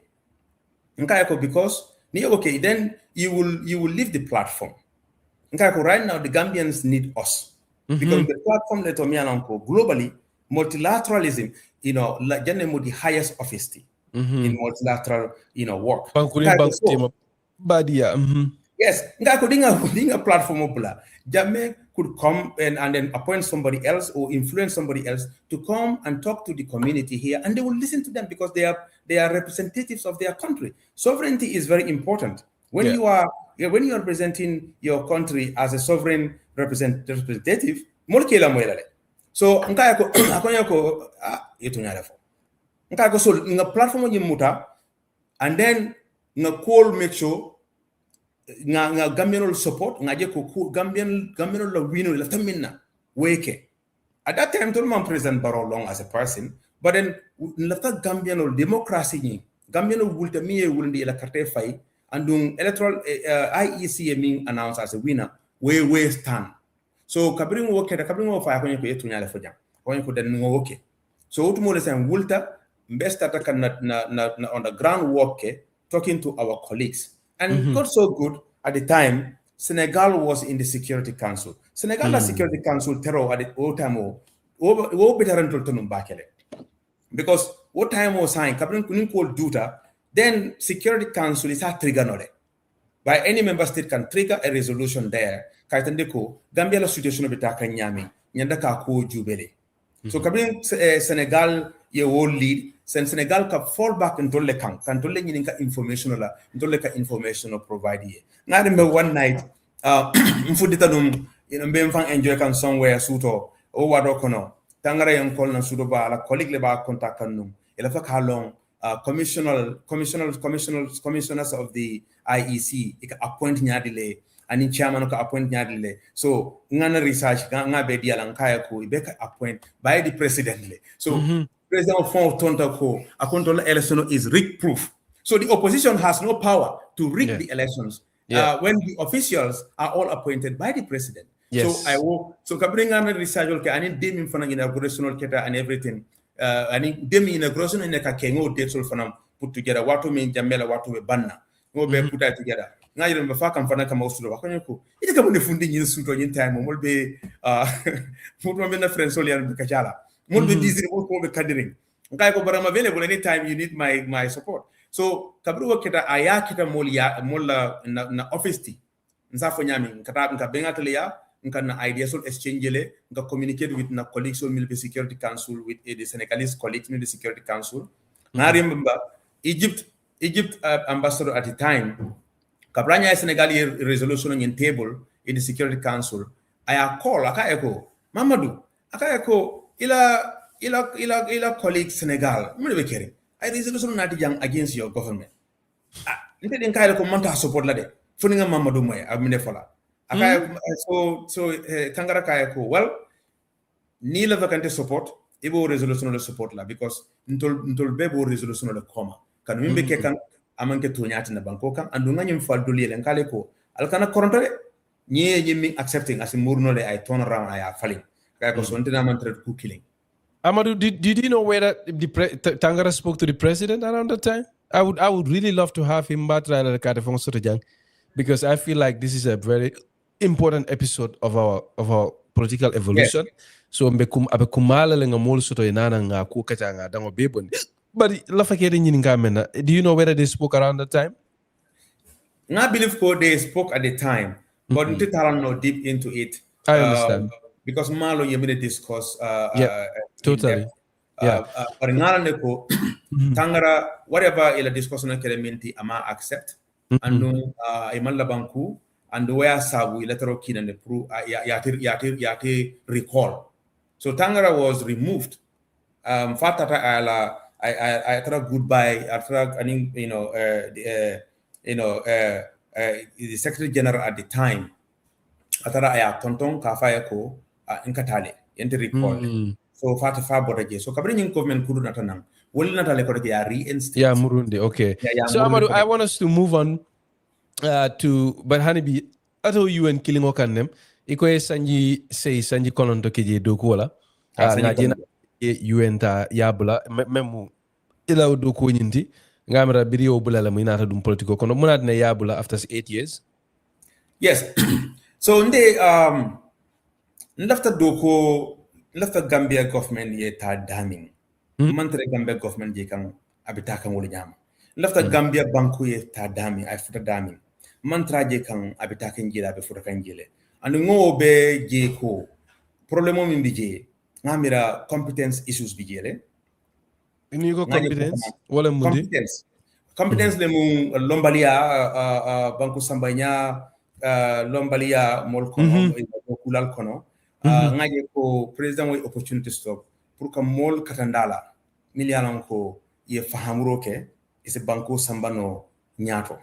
Ngayako because okay, then you will leave the platform. Right now, the Gambians need us because the platform that globally, multilateralism, the highest office in multilateral, work. Yes, being a platform, Jammeh could come and then appoint somebody else or influence somebody else to come and talk to the community here, and they will listen to them because they are representatives of their country. Sovereignty is very important. When you are representing your country as a sovereign representative, So nkaya ko akonya ko itu nyara fo. Nkaya ko so nga platform ni muta and then nga call make sure nga Gambian support nga je ko Gambian la wino la tamina weke. At that time, Tolman President Barrow long as a person, but then lafta Gambian democracy ni Gambian will me will the electorate fight and doing electoral IEC being announced as a winner. We stand. So kabring work at kabring of fire when you to for jam. When you could then okay. So ultimately saying Wulta best attack on the ground work talking to our colleagues. And got so good at the time. Senegal was in the Security Council. Senegal Security Council terror at the old time wo better than bakele. Because what time was signed, Captain Kunin called Duta, then Security Council is a trigger node. By any member state can trigger a resolution there. Kaitandeko, Gambia la situation betaka nyami, nyandaka ko jubele. So Captain Senegal ye will lead. Senegal can fall back into the camp, can tole nyinka informational provide ye. I remember one night, mfudita mbemfang enjoy kan somewhere suto o wado kono tangara yang call na sudo ba la colleague le ba contact kanum ila fa kalong commissioners of the IEC ika appoint nyadile ani chairman ka appoint nyadile so ngana research nga be dia lan kaya ko ibeka appoint by the president le so president of fond tonta ko akontola election is rig proof so the opposition has no power to rig the elections when the officials are all appointed by the president. Yes. So kabringa na research ke ani demi fana inauguration keta and everything ani demi inauguration ne ka kengo date sol fana put together watu me jamela watu be banna ngo be put together nga yiro be fa kam fana kama usulo bakonyo ko ite ka bonne fundi nyi suto nyi time mo be futo be na friend sol yan be kachala mo be dizir mo ko be kadiring ngai ko barama available anytime you need my support. So kabru keta aya kita mola na office ti nzafo nyami nka benga tele nka na ideas so exchange le nka communicate with na colleagues of the Security Council with the Senegalese colleagues in the Security Council. I remember Egypt ambassador at the time kabranya Senegalese resolution in table in the Security Council aya call aka echo Mamadou aka echo ila colleague Senegal mo be kere I resolution not young against your government. Nte din kayla ko monta support la de. Funi nga Mamadou moy amine fola. Akaya so kangara kaya ko well ni la vacante support ibo resolution le support la because ntol bebo resolution le koma. Kan mimbe ke kan amanke to nyati na banko kan andu nganyim fal doli le kale ko alkana koronto de mi accepting as murno le I turn around I are falling. Kaya ko so ntina man trade coup killing. Amadou, did you know whether Tangara spoke to the president around that time? I would really love to have him because I feel like this is a very important episode of our political evolution. Yes. So abekumala lenga mol soto inana nga ku katanga dango bebon. But lafakere nyinga mena. Do you know whether they spoke around that time? I believe they spoke at the time, but they didn't know deep into it. I understand. Because Malo you made discuss totally. Tangara whatever ila discussion elementi ama accept and imalla banku and where sabu electoral kin and prove yati recall. So Tangara was removed. Fatata I thought goodbye after the Secretary General at the time. Atara aya tonton kafaya ko inkatale ente recall. So fata fa bodaje so kabrin government kudu natanang will natale ko ya reinstate. Yeah, Murundi. Okay. So Amadou, I want us to move on to but Hanibi ato UN killing okanem iko sanji kolonto keje doku wala ngajina UN ta yabula memu ila doku nyinti ngamra birio bulala mu inata dum politiko kono munat ne yabula after 8 years. Yes. So nde lafta Gambia government ye ta daming mantre Gambia government je kan abita kan wala nyama lafta Gambia banku ye ta daming ay futa daming mantra je kan abita kan jila be futa kan jile and ngo be je ko problème mi bije ngamira competence issues bijele ni ko competence wala mundi competence le mu lombalia banku sambanya lombalia mol kono kulal kono ngaje ko president way opportunity stop pour que mol katandala miliyalan ko ye fahamuro ke ise banko sambano nyato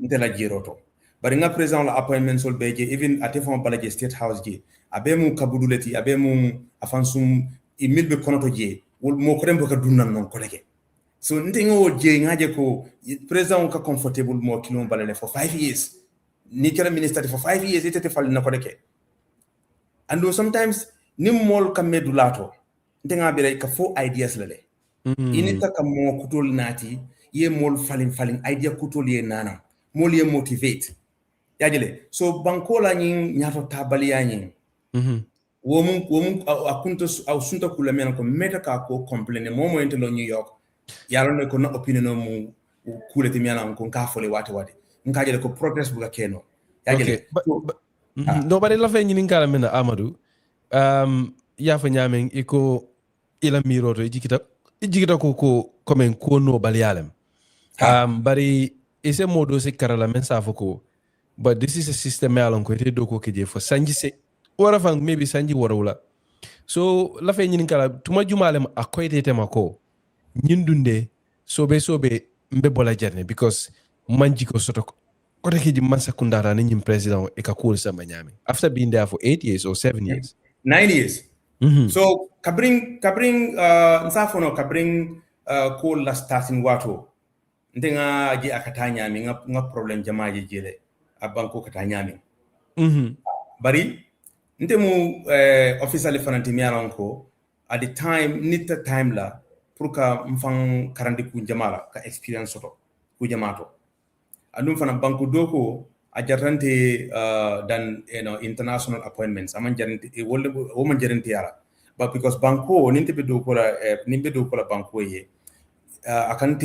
ntela jiroto bari nga president la appointment sol beje even ate fon balaje state house je abe mu kabuduleti abe mu afansum imil be konoto je wol mo ko dem ko dunnan non ko leke so ntingo je ngaje ko president ka comfortable mo kilon balale for 5 years ni kala minister for 5 years itete fal na ko leke and sometimes nim mol kamme dulato ntenga bere ka fo ideas lale inita kam mo kutol nati ye mol falin idea kutol ye nana mol ye motivate yajele so bankola nyin nyato tabaliya nyin womun akunto au sunta kula men ko meta ka ko complain momo entelo New York yalo ne ko na opinion mu kuleti miana ko ka fole wate nka jele ko progress buga keno yajele nobody la fe nyini ngala mena Amadou ya fa nyamen iko ila miroto ijikita ko komen ko no balyalem bari ese modo se karala men sa foko but this is a system alon ko te doko ke je fo sanji se wara fan maybe sanji warawla so la fe nyini kala tuma jumalem akoyte tema ko nyindunde sobe mbe bola jarne because manji ko soto ko te ji man sakundara ni nyim president e ka cool sama nyame after being there for 8 years or 7 years 9 years so kabring nsafono kabring ko la starting wato ndenga ji akatanya mi nga problem jamaje jele abanko katanya mi bari ndemu officially fananti miaron ko at the time nita time la pour ka mfang karandi ku jamala ka experience soto ku jamato andum fana banko doko a jarante dan international appointments aman jarante woman jarante yara but because banko ninte be do ko la banko ye akan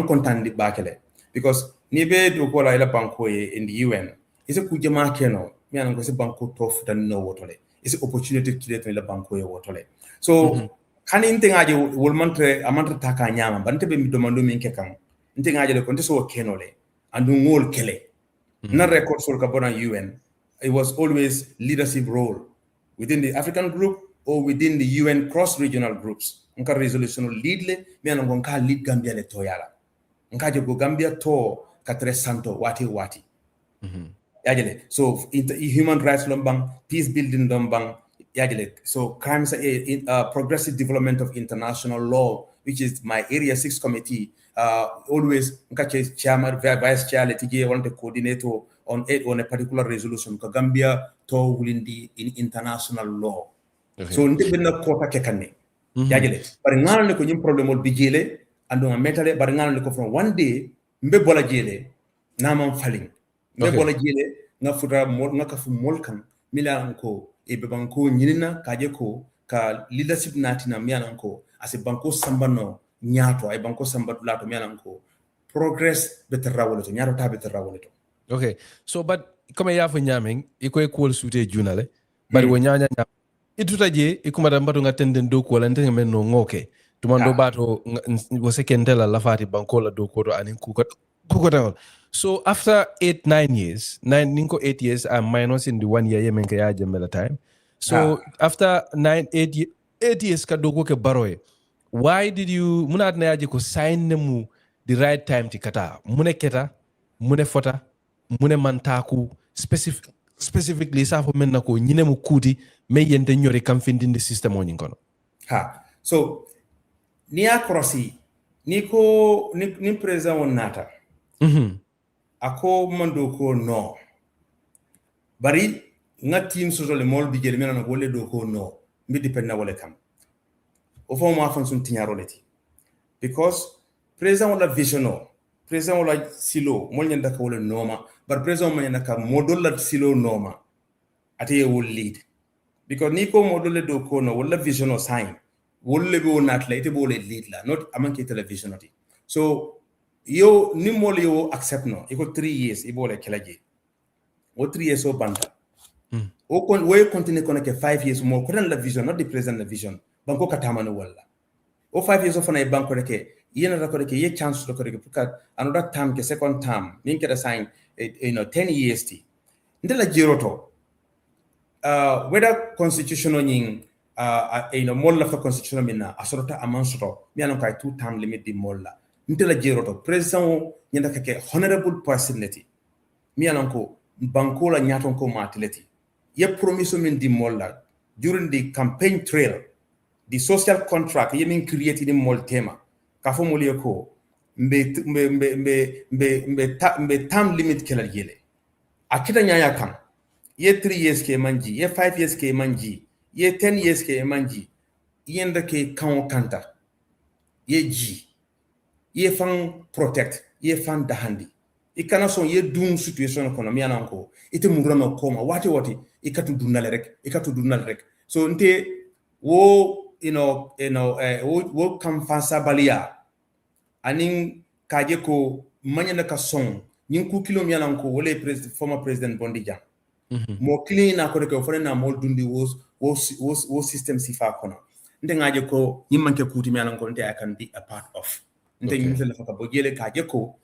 kontandi bakele because ni be do ko la banko ye in the UN is ku jama keno mi anan ko se banko tof dan no wotole is opportunity create la banko ye wotole so kan inte ngaje wol mantre amantre taka nyama bante be mi domando min ke kan inte ngaje le konte so kenole andu ngol kele na record sol ka bona UN it was always leadership role within the African group or within the UN cross regional groups nka resolution lead le mi anan ko ka lead Gambia le to yala nka je go Gambia to katre santo wati yajele so human rights lombang peace building lombang yajele so crimes progressive development of international law which is my area 6 committee always nkache chairman vice chair letije want to coordinator on a particular resolution ka Gambia to wulindi in international law so ndebe na kota kekanne yajele bari ngana ko nyim problem ol bijele ando metale bari ngana ko from one day mbe bola jele namam faling mbe bola jele nga futa mol nga ka fu mol kan milan ko e be banko nyinina kaje ko ka leadership natina milan ko ase banko sambano nyato ay banko sambatu lato milan ko progress better rawolo nyato ta better rawolo okay so but comme ya fa nyameng iko e ko suite junale bari wo nyanya ituta je ikumata mbato nga tenden do ko la ntenga men no ngoke tumando bato wo sekendela la fati banko la do ko to anin ku ko tawol so after 8-9 years 8 years I'm minus in the 1 year yemen ka ya jamela time so after 8 years ka do ko ke baroy why did you munat na yaji ko sign nemu the right time ti kata mune keta mune fota mune mantaku specifically sa fo men nako nyine mu kuti me yende nyori kam findin the system on ngono so ni akrosi ni president on nata ako mando ko no bari nga team so le mol bi gel menana wole do ko no mbi depend na wole kam o fo ma fon sun tinyaro leti because president wala visiono president wala silo mol nyanda ka wala noma bar president mo nyanda ka modol la silo noma ate wol lead because ni ko modol do ko no wala visiono sign wolle be wonat la ite bo le lead la not amanke television ati so yo ni mol yo accept no iko 3 years ibole kelaje o 3 years o banta o kon we continue kono ke 5 years mo ko la vision not the president la vision banko katama no wala o 5 years of na banko ke yena da ko ke ye chance do ko ke puka another term ke second term min ke da sign 10 years ti ndela jiroto whether constitutional nying mol la fa constitutional minna asorota amansoto mi anon kay 2 term limit di mol la ntela jeroto president nyanda kake honorable personality mi anon ko banko la nyaton ko matileti ye promise min di mol la during the campaign trail the social contract ye min create di mol tema ka fo mol ko mbe term limit kala yele akita nyaya kam ye 3 years ke manji ye 5 years ke manji ye 10 years ke manji yenda ke kan kanta ye ji ye fan protect ye fan dahandi ikana son ye dun situation kono mi anan ko ite murano koma wati ikatu dunal rek so nte wo wo kam fansa balia anin kaje ko manyana ka son nyin ku kilo mi anan ko wole former president Bondija mo clean na ko de ko fona mo dundi wo system sifa kono nde ngaje ko nyimmanke kuti mi anan ko nte I can be a part of nte nyimse la faka bo jele kaje ko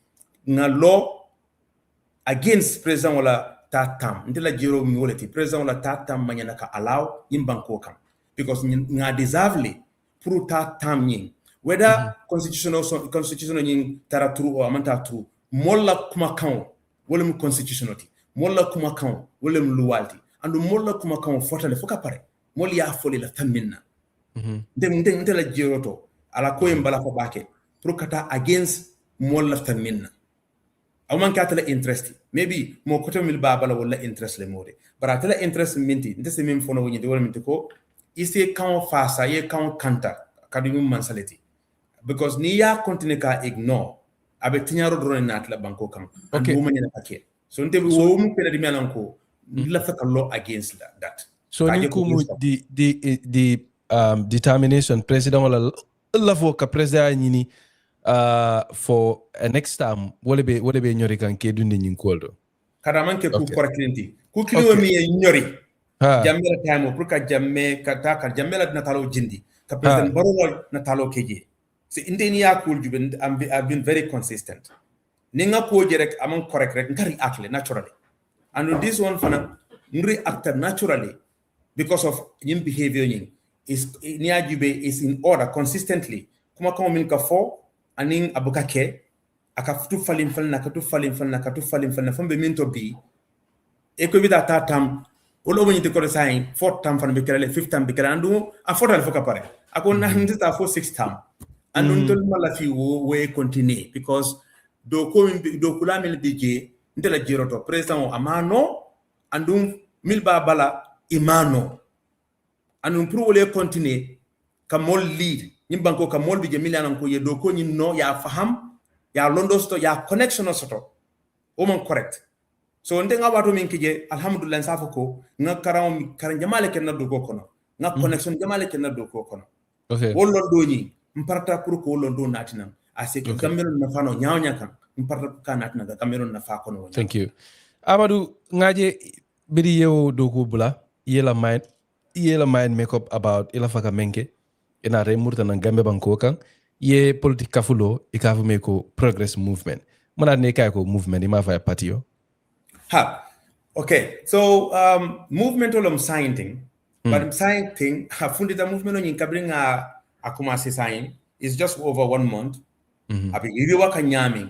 nga law against president wala tatam nte la jero mi wolati president wala tatam manyana ka allow yimbanko kam because nga deservely pour tatam nyin whether constitutional nyin tara true or amanta true molla kuma kan wala mu constitutionality molla kuma kan wala mu luwalti andu molla kuma kan fotale foka pare mol ya foli la taminna nte la jero to ala ko mbala ko bake pour kata against molla taminna aw man ka tala interest maybe mo koto mil babala wala interest le mode bara tala interest minti nte se mem fono woni de wala minti ko ise kan fasa ye kan kanta kadum mansality because ni ya continue ka ignore abe tinyaro drone na atla banko kan and woman in a packet so nte wo mu pele di melanko la faka law against that so ni kumu the determination president wala la foka president nyini for a next time wole be nyori kan ke dunde nyin koldo kada man ke ku correctly ku kilo mi nyori jammela time pour ka jamme kata ka jammela na talo jindi ka president barolo na talo keje so indeni ya cool jube I've been very consistent ninga ko je rek amon correct rek ngari akle naturally and this one fana ngri act naturally because of yin behavior yin is niya jube is in order consistently kuma ko min ka fo anin abukake aka futu falin falna fambe minto bi e ko bida tatam wolo woni ko sai 4th time fan be kala 5th time be kala andu a fotal foka pare akon na ndita fo 6th time andu tol mala fi wo continue because do kula mil bije ndela jiroto president amano andu milba bala imano andu pour wole continue ka mol lead nyimbanko ka mol bije milianan ko ye do ko nyin no ya faham ya londosto ya connection soto o mon correct so ndenga wato min kije alhamdulillah safo ko nga karam jamale ken na do ko kono nga connection jamale ken na do ko kono okay wollo do ni mparta pour ko wollo do natinam ase ko Gambian na fano nyaawnya kan mparta ka natina ga Gambian na fa kono woni. Thank you Amadou ngaje bidi yewo do ko bula yela mind make up about ila faka menke ina re murta na Gambia banko kan ye politique kafulo ikafu meko progress movement mana ne kay ko movement ima fa party yo okay so movement olom signing but signing fundi the movement on kabringa akuma sign is just over 1 month abi iriwa kanyami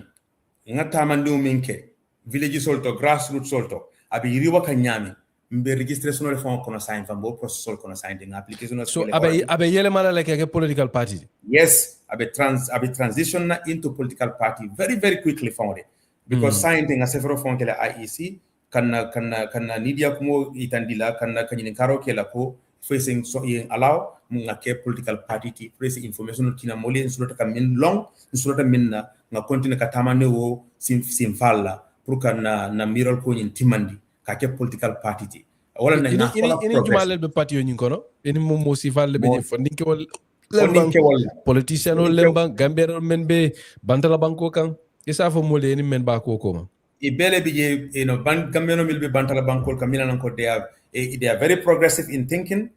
ngata mandu minke village solto grassroots solto abi iriwa kanyami mbe registration le fond kono sign fambo process kono sign the application so abe yele mala like a political party yes abe transition into political party very very quickly found it because signing a several fond kele IEC kana nidia kumo itandila kana kanyini karo kela ko facing so in allow munga ke political party ti press information kina mole insulota ka min long insulota minna nga continue ka tamane wo simfalla pour kana na miral ko nyin timandi ka ke political party ti wala na na ini jumalel be party yo nyin kono ini mo sifalle be ni fondinke wol politician o lembang Gambia men be bantala banko kan isa fo mole ni men ba ko ma e bele bije Gambia mil be bantala banko kan milan ko they are very progressive in thinking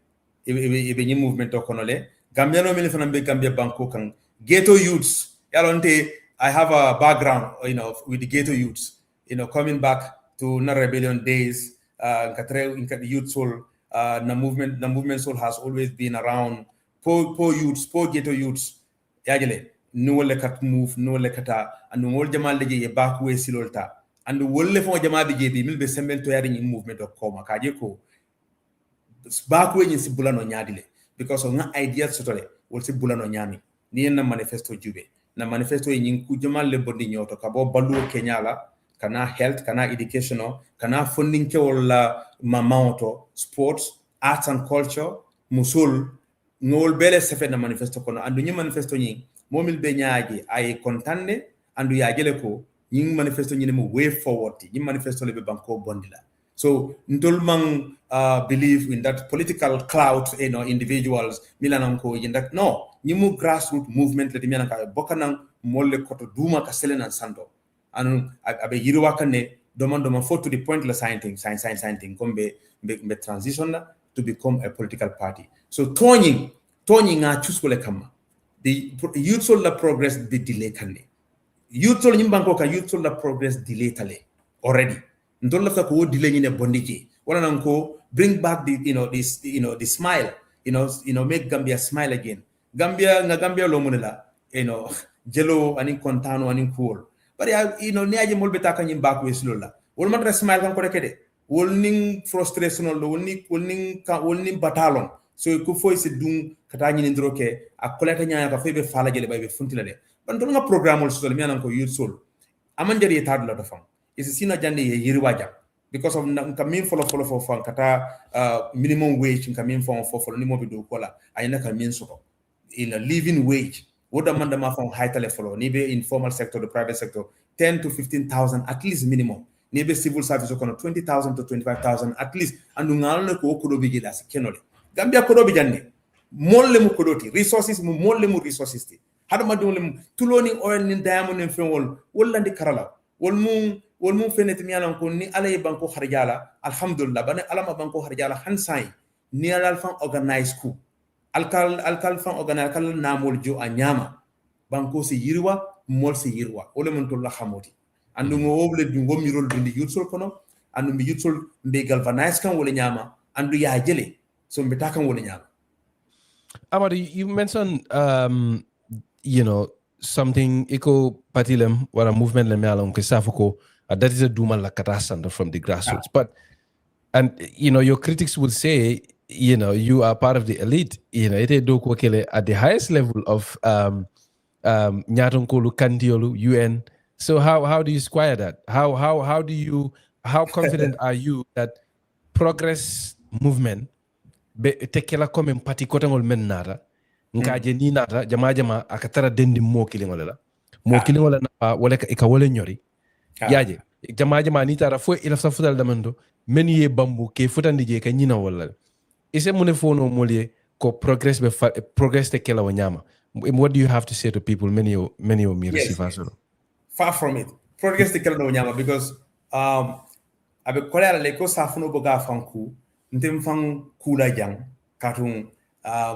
e be ni movement o kono le Gambia mil fana be Gambia banko kan ghetto youths yalonte I have a background with the ghetto youths coming back to na rebellion days katre in the youth soul the movement soul has always been around poor youths, poor ghetto youths. Yajele, no le kat move, no le kata, and no more jamal de ye back way silolta. And the wolle for jamal de JB, mil be sembel to yaring movement of coma, kajeko. Back way in Sibulano Nyadile, because of na idea sotole, will Sibulano Nyami, near na manifesto jube. Na manifesto in Kujamal le Bodinyoto, Kabo Balu Kenyala, kana health, kana educational, kana funding ke wala mamauto, sports, arts and culture, musul, ngol bele sefe na manifesto kono, andu nyi manifesto nyi, momil be nyaagi ay kontande, andu yaagele ko, nyi manifesto nyi nemu way forward, nyi manifesto lebe banko bondila. So ndolmang believe in that political clout, individuals milananko in that no, nyimu grassroots movement le milanka bokanang molle koto duma ka selen and sando. And abe yirwa kane doman for to the point la sign thing kombe be transition to become a political party. So Tony nga chusole kama the youth soul la progress the delay kane youth soul nyimbanko ka youth soul la progress delay tale already ndol la ko delay nyine bondiji wala nanko bring back the smile, make Gambia smile again. Gambia lo munela, jelo ani kontano ani cool. But niaje molbe taka nyim back we slola. Wol man smile kan ko rekede. Wol ning frustration wol ning batalon. So ku foy se dung kata nyi ndroke a koleta nyaaya ka febe fala jele bay be funtila de. Ban don nga programme wol so mi anan ko youth soul. Amanjari tadla da fam. Isi sina jande ye yirwaja. Because of kamin follow for kata minimum wage kamin for ni mo be do kola ayina kamin so in a living wage woda manda ma from high tele follow ni be informal sector the private sector 10 to 15,000 at least minimum ni be civil service ko 20,000 to 25,000 at least andu ngalno ko kodo bi gila kenole Gambia kodo bi janne molle mu kodoti resources mu molle mu resources ti hada ma dum tuloni oil ni diamond en fenwol wala ndi karala wol mu fenet mi yalan ko ni alay banko harjala alhamdulillah bane alama banko harjala hansai ni alal fan organize ku alkal fan organize kal namol jo anyama banko si yirwa mol si yirwa wala mun to la xamoti andu ngo woble du ngo mirol du youth sol kono andu mi youth sol be galvanize kan wala nyama andu ya jele so be takan wala nyama. Amadou, you mentioned something eco patilem wala movement le mialon ke safuko that is a duman la katasanda from the grassroots. But your critics would say you are part of the elite, ite do ko kele at the highest level of Nyatonkolu Kandiolu UN. So how do you square that? How confident are you that progress movement be tekela comme parti kotangol men nara ngaje ni nata jama akatara dendi mo kilingol na wala ka wala nyori yaje jama ni tara fo ila sa futal damando men ye bambu ke futandi je ka nyina wala ise mune fono molie ko progress tekela wanyama. What do you have to say to people many of me receive answer? Far from it. Progress tekela wanyama because abe kolera le ko safuno boga fanku ntem fang kula jang katun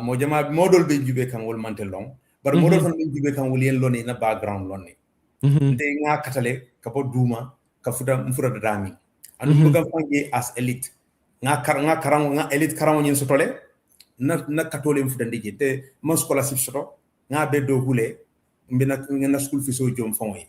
mo jama modol be jube kan wol mantelong bar modol fan be jube kan wol yen loni na background loni nte nga katale kapo duma ka futa mfura dami anu buga fangi as elite nga elite karango nyin sotole na katole mfuta ndije te mon scholarship soto nga be do hule mbina na school fi so jom fangi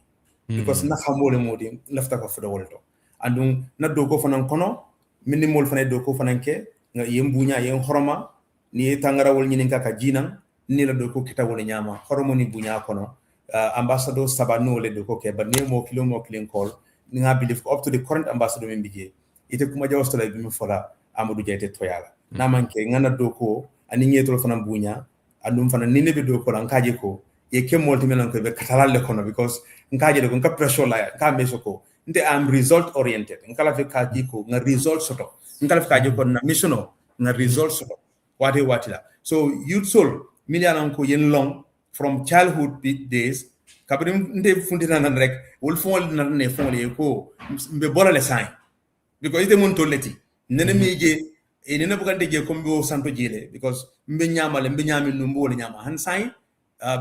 because na xamole modi lafta ko futa wolto andu na do ko fanan kono minimol fane do ko fanan ke nga yembunya yen horoma ni tangara wol nyinin ka jinan ni la do ko kita wol nyama horomo ni bunya kono ambassador sabano le do ko ke ba ne mo kilin call ni nga believe up to the current ambassador men bije ite kuma jawsto la bi mi fola Amadou Jaiteh toyala na manke ngana do ko ani nyetol fanan bunya andum fanan ni ne be do ko lan kaje ko e ke molti melan ko be katalal le kono because nkaje ko nka pressure la ka mesoko nte am result oriented nkala fe kaji ko nga result soto nkala fe kaji ko na missiono nga result soto wati la so youth soul million ko yen long from childhood days kabrim nte fundina nan rek wol fon nan ne fon le ko be bola le sign because ite mun toleti nene meje e nene bugande je ko mbo santo jile because mbe nyami no mbo le nyama han sign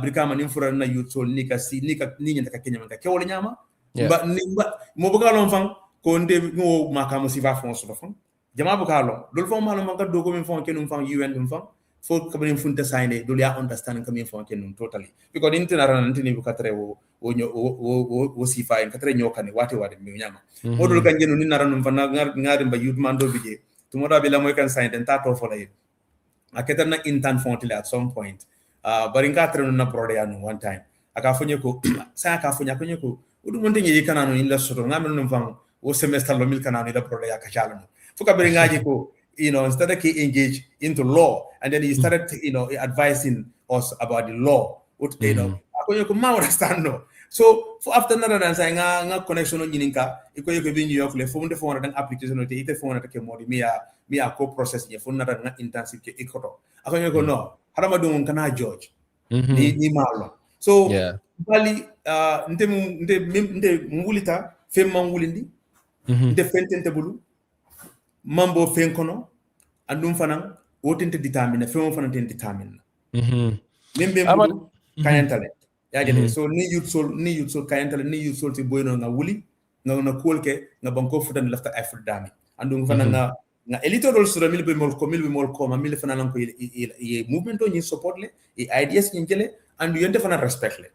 Brikama ni fura na youth soul ni nyenta ka kenya ka kewole nyama ba mo buga lon fan ko nde no makamo si va fon so fon jama bu kalo dol fo malum ka dogo min fon kenum fon UN dum fon fo ko ben funta sayne dol ya understand kam min fon kenum totally because intina ran intini bu katre wo sifa en katre nyokane wate mi nyama modul kan jenu ni naranum fon ngari mba yudman do bije tumoda bi la moy kan sayne den ta to fo lay aketana intan fontile at some point baringa trenu na prode anu one time aka fonye ko sa aka fonya konye ko udu monte nyi kana no illa soto ngamen num fam o semester lo mil kana no da prode aka chalano fuka baringa ko instead of engage into law and then he started advising us about the law akonye ko ma understand no so for after nada dan say nga connection on nyininka iko yeko bi New York le fo ndefo wona dan application te ite fo wona take modi mi a co process ye fo nada nga intensive ke ikoto akonye ko no harama dum kana George ni malo so bali nte ngulita fem mangulindi nte fentente bulu mambo fenkono andum fanan wotente determine fem fanan tente determine membe bulu kayantale yagele so ni youth soul kayantale ni youth soul ti boyno nga wuli nga kolke nga banko fudan lafta effort dami andum fanan nga elito dol sura mil be mol ko ma mil fanan ko ye movement ni support le e ideas ni jele andu yende fanan respect le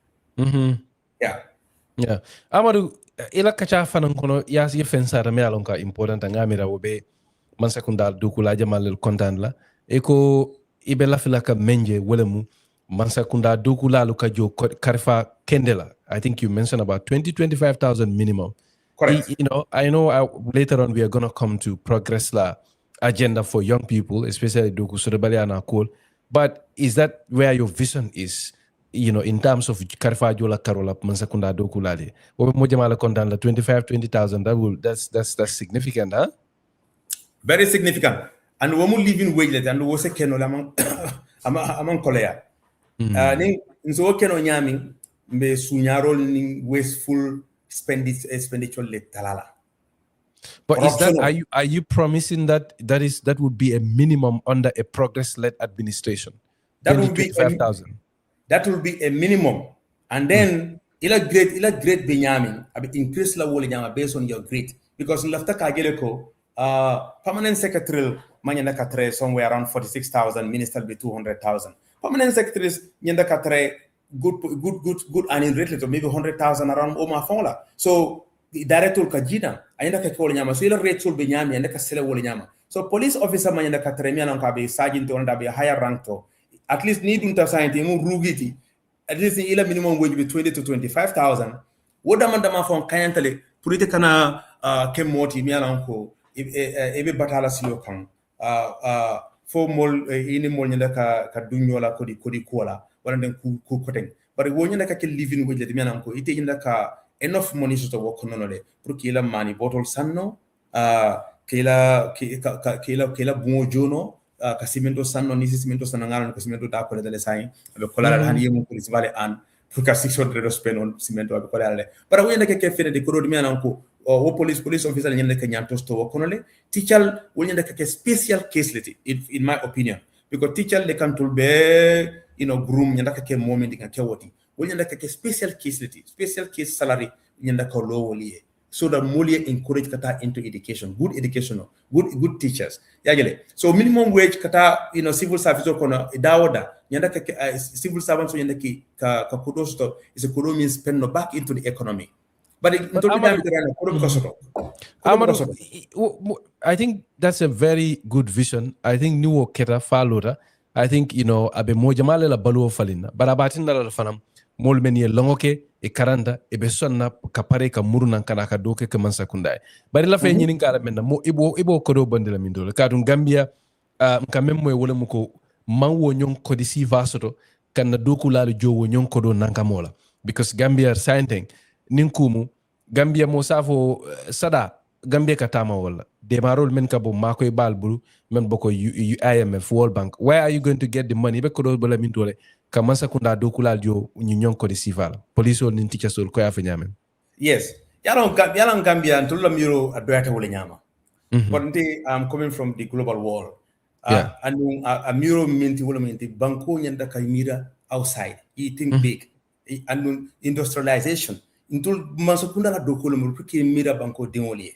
yeah Amadou ila kacha fanan kono ya si fensara me alon ka important ngamira wobe man sekundal dukula jamal content la e ko ibe la fila ka menje wolemu man sekunda dukula lu ka jo karfa kendela. I think you mentioned about 25,000 minimum. Correct. I know later on we are going to come to progress la agenda for young people, especially duku surebaliana cool. But is that where your vision is? In terms of karfa jola karola man sekunda dukula de. Wo mo jamala content la 20,000 that's significant, huh? Very significant. And when we live in wage, and we say keno among kolea. Nso keno nyami mbe sunyarol ni wasteful expenditure le talala. But are you promising that would be a minimum under a progress-led administration? That would be 25,000. That will be a minimum, and then ila great Benjamin abi increase la wole nyama based on your grade because lafta kagele ko permanent secretary manyanda katre somewhere around 46,000, minister be 200,000. Permanent secretaries nyanda katre good earning rate to maybe 100,000 around Oma Fonla. So the director kajina ayanda ka wole nyama so ila rate sul be nyami yanda ka sele wole nyama. So police officer manyanda katre mi anan ka be sergeant on da be higher rank to at least need unta science mu rugiti at least ila minimum wage be 20 to 25,000. Woda mandama fon kayantale purite kana kemoti mi anan ko ebe batala silo kan fo mol ini mol nyanda ka dunyola kodi kola wala den ku koteng bari wo nyanda ka ke living wage de mianam ko ite nyanda ka enough money to work nonole pour kila mani bottle sanno kila bon jono ka cimento sanno ni cimento sanno ngalo ko cimento da ko dele sai be kola han yemu police vale an pour ka 600 spend on cimento be kola le bari wo nyanda ke fene de ko do mianam ko wo police officer nyanda ka nyanto sto wokonole teacher wo nyanda ka special case leti in my opinion because teacher le kan tulbe groom nyanda ka ke moment nga ke woti wo nyanda ka special case salary nyanda ka low woli so that more encourage kata into education, good educational, good teachers yagele so minimum wage kata civil service kono dawoda nyanda ka civil servants so nyanda ki ka kudosto is a economy spend no back into the economy. But I think that's a very good vision. I think New Keta Falora. I think abe mojamale la baluo falina. But abatin la fanam mol meni longoke e karanda e besonna kapare ka muruna kana ka doke ka mansa kundai. But la fe nyinin kala menna mo ibo kodo bandela mindole. Kadun Gambia mkamemmo e wole muko manwo nyon kodisi vasoto kana doku la jowo nyon kodo nankamola because Gambia signing ninkumu Gambia mo safo sada Gambia katama wala demarol men kabo makoy balbulu men boko IMF World Bank. Where are you going to get the money be kodo bala mindole kamansa kunda dokula jo nyonyon ko de sivala police ol nin teacher sol ko ya fa nyame. Yes yalan Gambia ntulla miro adoyata wala nyama but I'm coming from the global world and a miro minti wala minti banko nyanda kay mira outside you think big and industrialization intul masukunda la dokolo mo pour que mira banko demolier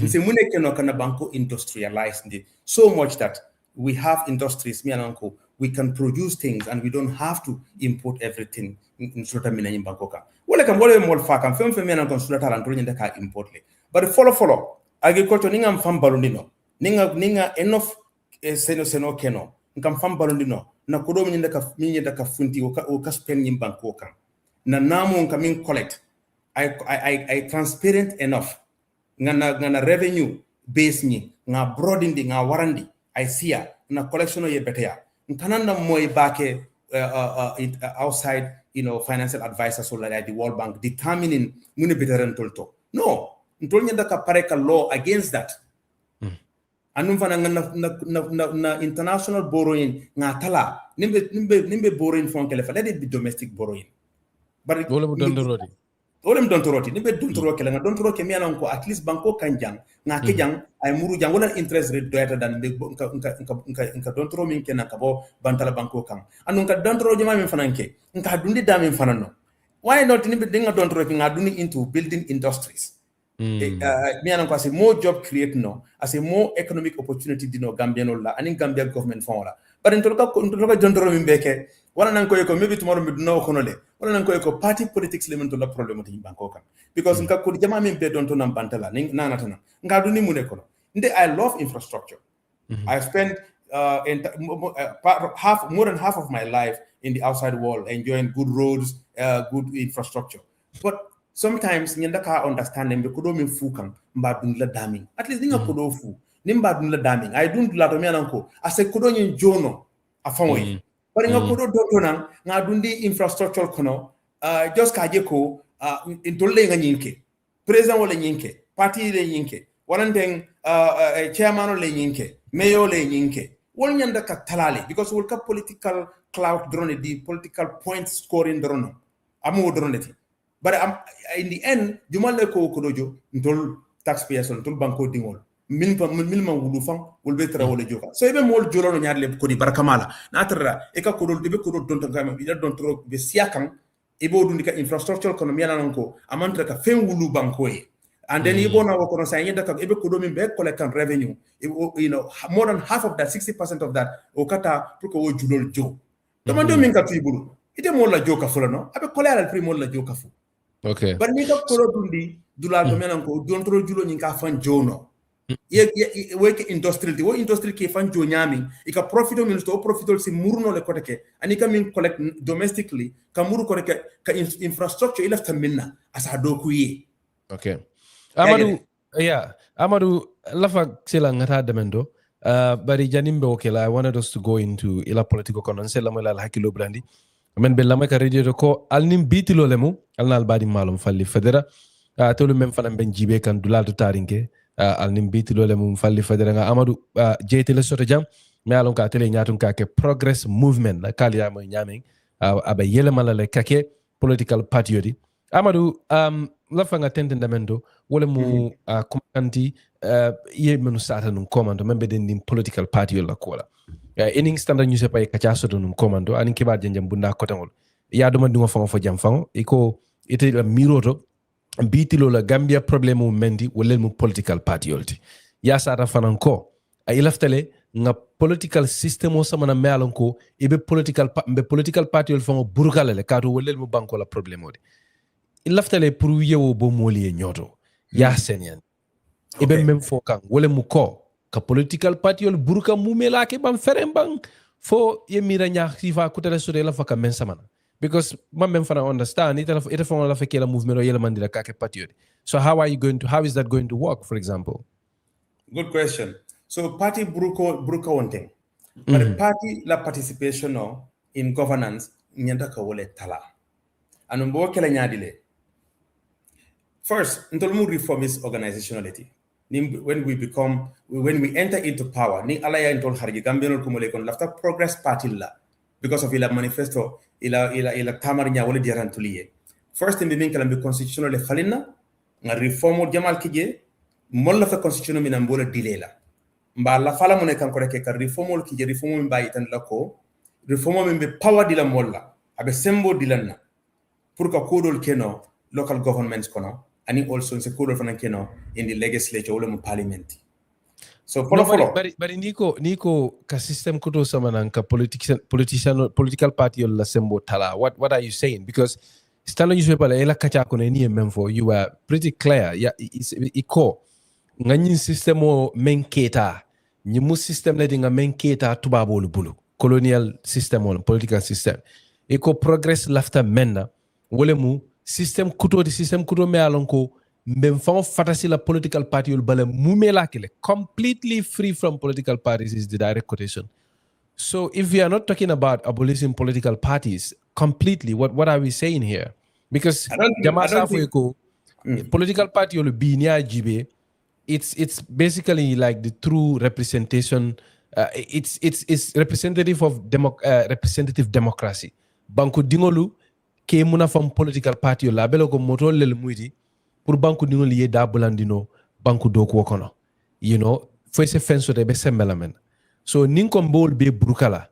se mune keno kana banko industrialize so much that we have industries mi ananko we can produce things and we don't have to import everything in sort of mina banko ka wala kam wala mol fa kam fem mi ananko sura talan to nyanda ka import le but follow agriculture ninga fam balundino ninga enough seno keno ngam fam balundino na kodo mi nyanda ka funti o ka spend nyim banko kan na namo ngam collect I transparent enough ngana revenue base ni nga broaden di nga warandi I see na collection ye betea nkananda moy bake outside financial advisors so like the World Bank determining muni beteran tolto no ntol nyanda ka pare ka law against that anum fana na international borrowing nga tala nimbe borrowing fon kele fa let it be domestic borrowing but olem don toroti ni be don toro kala don toro ke mi anan ko at least banko kanjang nga ke jang ay muru jang wala interest rate doyata dan be nka don toro min kenan ka bo bantala banko kan anu nka don toro jama min fananke nka dundi da min fanano why not ni be dinga don toro nga duni into building industries mi anan ko as a more job create no as a more economic opportunity dino Gambian la ani Gambia government fond la but ntol ka don toro min beke wala nan ko maybe tomorrow mi no konole wala nan ko party politics le to la problem to banko kan because nka ko jama min be don to nam bantala na natana nka du ni mu ne kono I love infrastructure. I spent more than half of my life in the outside world enjoying good roads, good infrastructure, but sometimes nyanda ka understand them ko min fu kan mba dun la daming at least ninga ko do fu nimba dun la daming I don't la to mi ananko ase ko do nyin jono afanwe but nga ko do nan nga dundi infrastructure kono just ka je ko intolle nga nyinke president wala nyinke party le nyinke walanten chairman le nyinke mayor le nyinke wol nyanda ka talale because wol ka political clout drone di political point scoring drone amu drone ti but in the end jumalle ko dojo ntol taxpayers ntol banko dingol min ma wulu fan wol be tra wala joka so ibe mol jolono nyaarle ko di barakamala na tara e ka ko do be ko do don tan ida don tro be siakan e bo dundi ka infrastructure kono mi yanan ko amantra ka fen wulu banko e and then ibo na ko no sa yenda ka ebe ko do min be collect revenue more than half of that 60% of that o kata pour ko wo julol jo to man do min ka tibulu ite mo la joka fulo no abe kolera pri mo la joka fu okay but ni ka ko dundi dula to menan ko don tro julo ni ka fan jono ye work industry ke fan jo nyami ika profito min to profito si murno le koteke ani ka min collect domestically ka muru ko ka infrastructure ila minna asa do ku yi okay Amadou lafa sila ngata demendo bari janimbe okela I wanted us to go into ila political conference la mala hakilo brandi men be lamay ka radio ko alnim bitilo lemu alnal badi malum falli federa tolu mem fanam ben jibe kan dulatu tarinke alnim bitilo lemu falli federa nga Amadou Jaiteh le soto jam me alon ka tele nyatun ka ke progress movement la kali ya mo nyaming aba yele mala le kake political party yodi Amadou lafa nga tentendamento wala mu kumanti ye menu sata num commando membe den nim political party yola kola ening standard newspaper e kacha soto num commando anin kiba janjam bunda kotangol ya do man duma fo jam fango iko ite la miroto Bitilo la Gambia problem mu mendi wala mu political party yolti ya sata fananko ay laftale nga political system o samana mealon ko ibe political party yol fango burkala le kato wala mu banko la problem odi il laftale pour yewo bo moli nyoto ya senyen ibe mem fo kan wala mu ko ka political party yol burka mu melake bam ferem bang fo yemira nya sifa kutale sore la faka men samana because mem fana understand ita fo la fekela movement o yela mandira ka ke party yodi so how is that going to work for example good question so party bruka one thing but the party la participation in governance nyanda ka wole tala anu bo kala nyaadile first, ntolmu reform is organizationality. When we enter into power, ni alaya intol hargi Gambian kumule kon lafta progress party la because of ila manifesto ila tamar nya wala diaran tuliye. First in the min kalam constitutional le falina nga reform jamal kije mon la fa constitutional min ambola dilela. Mba la fala mo ne kan ko rek ka reform kije reform mba itan la ko reform min be power dila molla abe sembo dilanna pour ka kodol keno local governments kono and also in kudo fana keno in the legislature or parliament. So bari niko ka system kuto samanan ka political party la sembo tala. What are you saying? Because Standard newspaper la ela kacha ko ni memfo, you were pretty clear. Yeah, it's iko ngani system o menketa. Nyimu system na dinga menketa tubabolu bulu. Colonial system or political system. Iko progress lafta menna wole mu system kuto me alonko mbemfang fatasi la political party ul bale mumela kile completely free from political parties is the direct quotation. So if we are not talking about abolishing political parties completely, what are we saying here? Because political party ul bi ni ajibe, it's basically like the true representation. It's representative of representative democracy. Banku dingolu ke muna from political party la belo ko moto lel muidi pour banku dingolu ye da bulandino banku doku wokono. You know, foi se fenso de be sembelamen. So ninko mbol be brukala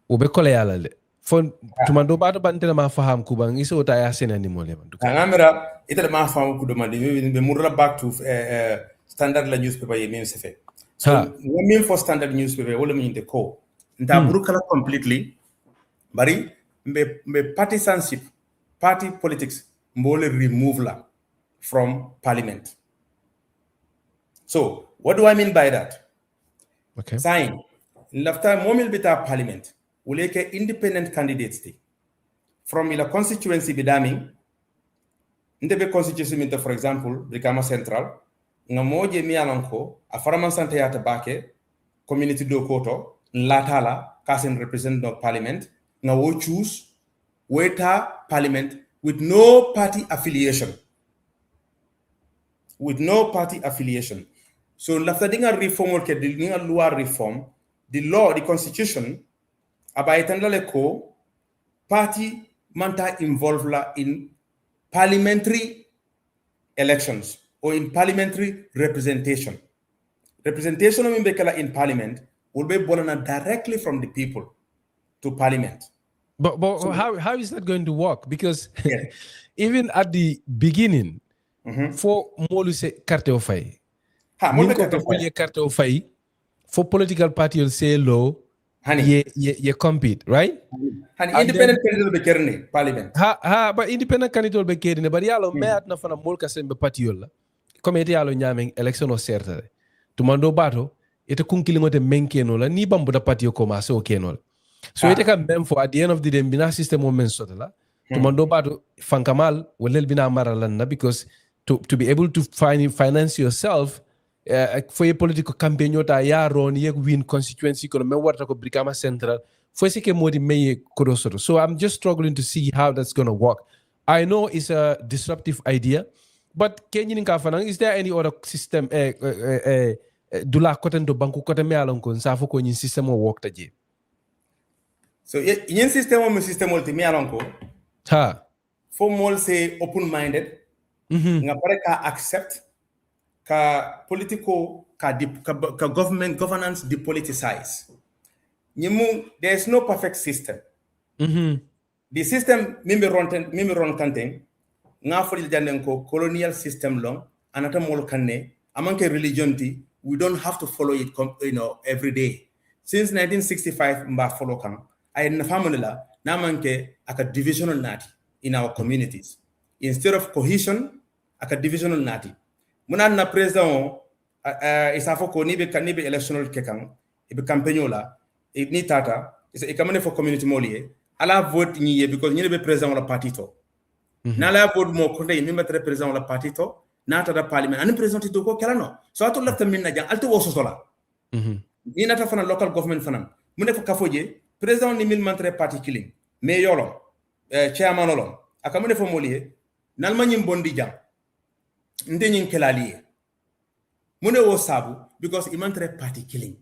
o be kole yala le. Fon tumando bato bantele ma faham kubang iso ta ya sene ni mole man. Ngamera itele ma faham ku demande be murra back to standard la newspaper ye même se fait. So women for standard newspaper wala min de ko nta brukala completely bari mbe partisanship party politics mbole remove la from parliament. So what do I mean by that? Okay. Sign lafta momil bita parliament uleke independent candidates from ila constituency bidaming ndebe constituency minta, for example Brikama Central nga moje mi alanko a faraman sante yata bake community do koto latala kasen representative of parliament nga wo choose weta parliament with no party affiliation. So after dinga reform or ke dinga law reform, the law, the constitution abaytandale ko party manta involved la in parliamentary elections or in parliamentary representation. Representation of Mbekala in parliament will be born directly from the people to parliament. But so, how is that going to work? Because even at the beginning, for moluse carte o fay. Carte o fay. For political party will say low, ye compete, right? And independent candidate be kerne parliament. But independent candidate will be kerne, but yalo meat na fana molka sembe party yola. Comme ete yalo nyameng election o certa. Tumando bato ete kunkilingo te menkeno la ni bambu da party o komase o kenol. So ite ka memfo at the end of the day bina system o men sotala. Tumando bato fankamal welel bina maralanna because to be able to finance yourself for a political campaign yota ya ron ye win constituency kono men warta ko Brikama Central for sike modi meye kodosoro. So I'm just struggling to see how that's going to work. I know it's a disruptive idea, but kenyin ka fanang, is there any other system dula kotendo banku kote me alon kon sa fo ko nyin system o work taje. So yin system o system o me alon ko for mol say open minded nga pare ka accept ka political ka government governance depoliticize. There's no perfect system. The system mimi ron kanteng nga fodil janden ko colonial system long anata mol kanne amanke religion ti, we don't have to follow it every day. Since 1965 mba follow kan ay na family la na manke aka divisional nati in our communities. Instead of cohesion aka divisional nati. Munan na president isafo ko ni be electional kekan ibe campaign la ni tata isa ikamane for community molie ala vote ni because ni be president la party to na la vote mo ko tay mi metre president la party to na tata parliament ani president to ko kala no so ato lafta min na jang alto wo sosola ni nata fana local government fana mu ne ko kafoje president ni mil mantre party killing mais yolo chairman olom akamane fo molie nalma nyim bondi jang ndenyin kelali mune wo sabu because imantre party killing.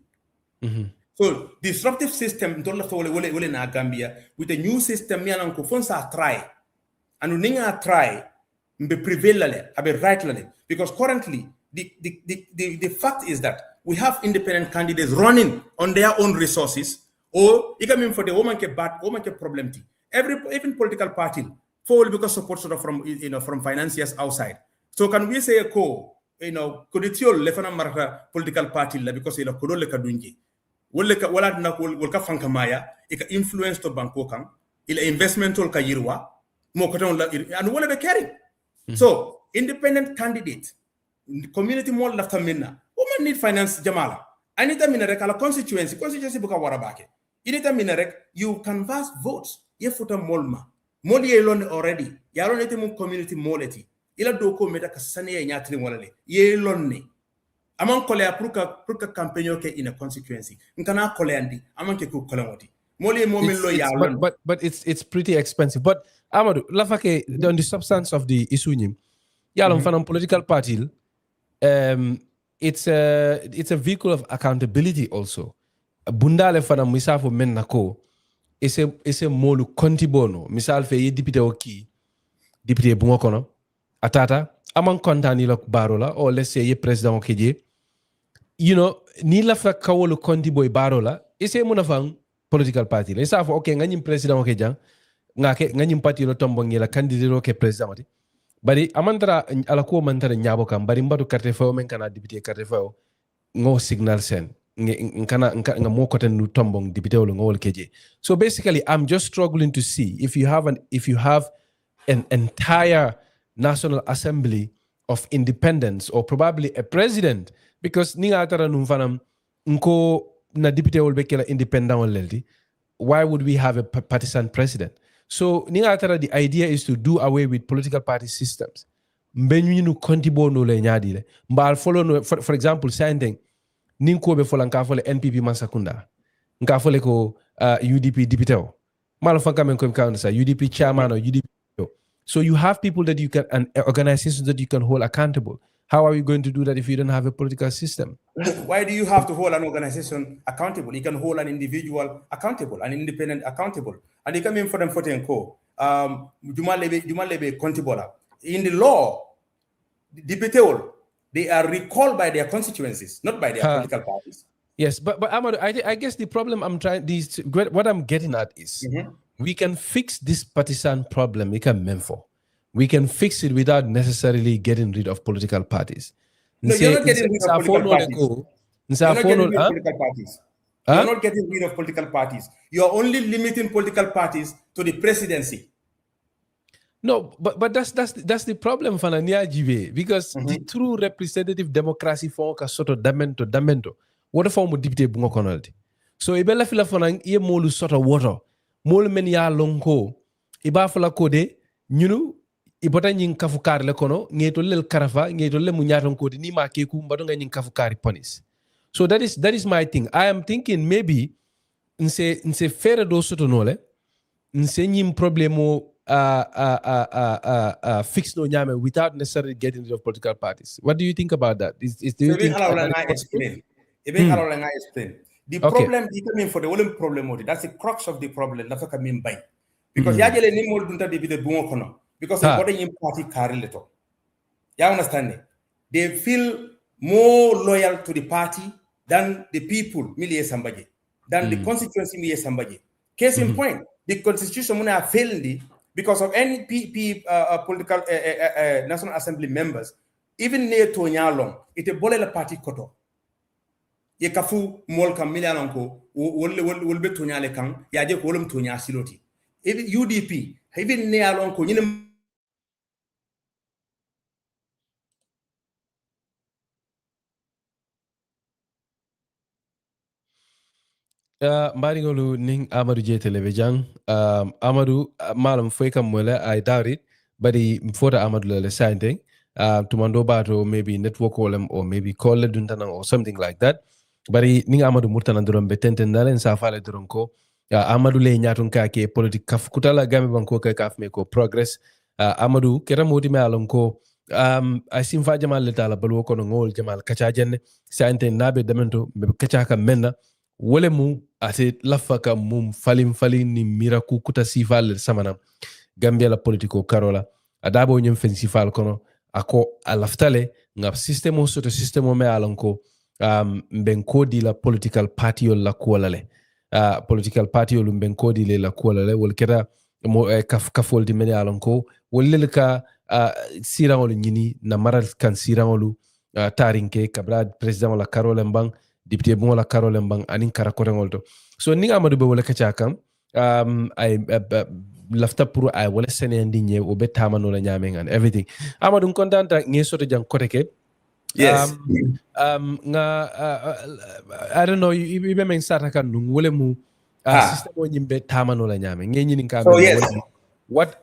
So disruptive system don't have wole na Gambia with a new system mianan ko fonsa try and ninga try mbe prevail lale abe right lale because currently the fact is that we have independent candidates running on their own resources or even for the woman ke problem ti even political party for because support sort of from from financiers outside So can we say koditiol lefana marata political party la because ila kodole kadunji wala na wala fanka maya ika influence to banko kan ila investmental ka yirwa mo ko ton la and wala be carry so independent candidate community mo lafta minna woman need finance jamala anita minna rek ala constituency buka wara bake inita minna rek you canvass votes ye futa molma moli ye lon already ya lon ete mo community moleti ila do ko meta ka sane ya nyatri wala le ye lonni amon kole pour ka campaign ke in a consequence nkana kole andi amon ke ko kole woti moli momin lo ya lon but it's pretty expensive. But Amadou lafake on the substance of the issue nyim yalon fanam political party it's a vehicle of accountability also bundale fanam misafo men nako ese molu kontibono misal fe ye député o ki député bungo kono atata amon kontani lok barola or let's say ye president o keje ni la fa kawolo kontiboy barola ese muna fang political party la isafo okay nganyim president o keja ngake nganyim party lo tombo ngela candidate o ke president oti bari amantara ala ko mantara nyabo kam bari mbatu carte fo men kana député carte fo ngo signal sen nga mo ko ten tombong député o ngol keje. So basically I'm just struggling to see if you have an entire National Assembly of Independence or probably a president, because ninga atara num fanam nko na député ol bekela independent ol leldi, why would we have a partisan president? So ninga atara the idea is to do away with political party systems. Mbenyu nu kontibo no le nyadi le mbal follow no, for example saying ninko be fola nka fole NPP mansakunda nka fole ko UDP député o malo fanka men ko ka sa UDP chairman or UDP. So you have people that you can, and organizations that you can hold accountable. How are you going to do that if you don't have a political system? Why do you have to hold an organization accountable? You can hold an individual accountable, an independent accountable. And you come in for them for tenko. Jumalebe accountable. In the law, they are recalled by their constituencies, not by their political parties. Yes, but Amadou, I guess the problem what I'm getting at is we can fix this partisan problem. We can fix it without necessarily getting rid of political parties. No, you're not getting rid of political parties. You're not getting rid of political parties. You're not getting rid of political parties. You're only limiting political parties to the presidency. No, but that's the problem, Fanania Jive, because the true representative democracy for a sort of damento. What form of deputy bungo konaldi? So ibella fila fanang ye molu sort of water. Molu men ya lonko. Iba fala kode nyunu ibota nyin kafukari le kono ngeto lel karafa ngeto le munyaton kode ni ma keku mbado nga nyin kafukari ponis. So that is my thing. I am thinking maybe nse fere do soto nole nse nyim problemo fix no nyame without necessarily getting rid of political parties. What do you think about that? Do you think explain? The problem is coming for the only problem. That's the crux of the problem. That's what I mean by because yajele ni mol dunta de bungo kono because the body party carry leto. You understand? They feel more loyal to the party than the people, Milie Sambaje, than the constituency Milie Sambaje. Case in point, the constitution muna failed because of any political National Assembly members, even near Tonya long, it a bole la party koto. Ye kafu mol kam milyanon ko wol be Tonya le kan ya je ko wolum Tonya siloti. Even UDP, even near long ko nyine Maringolu ning Amadou Jaiteh lebe jang Amadou malam foi kam mola I doubt it but for Amadou le signing tumando bato maybe network column or maybe call le duntana or something like that bari ning Amadou murtana durom betenten dalen sa fale durom ko Amadou le nyatun ka ke politique kaf kutala gambe banko ka kaf me ko progress Amadou kera modi me alon ko asim fa jamal le tala balwo ko ngol jamal kacha jenne sa ente nabe damento be kacha ka menna wole mu ate lafaka mum falim ni miraku kuta sifal samana Gambia la politiko karola adabo nyem fen sifal kono ako alaftale ngap systemo soto systemo me alanko mben kodi la political party la kuolale political party mben kodi le la kuolale wol keta mo kafol di mene alanko wollel ka sirangolu nyini na maral kan sirangolu tarinke kabla president la Carole Mbang député bon la Carole Mbang anin karakorengol to so ni Amadou be wala kacha kam ay lafta pour ay wala senendi nye o be tamano la nyame and everything Amadou kontanta ngi soto jang koteke yes nga I don't know you be men sata kan wala mu system o nyimbe tamano la nyame ngi nyini ka what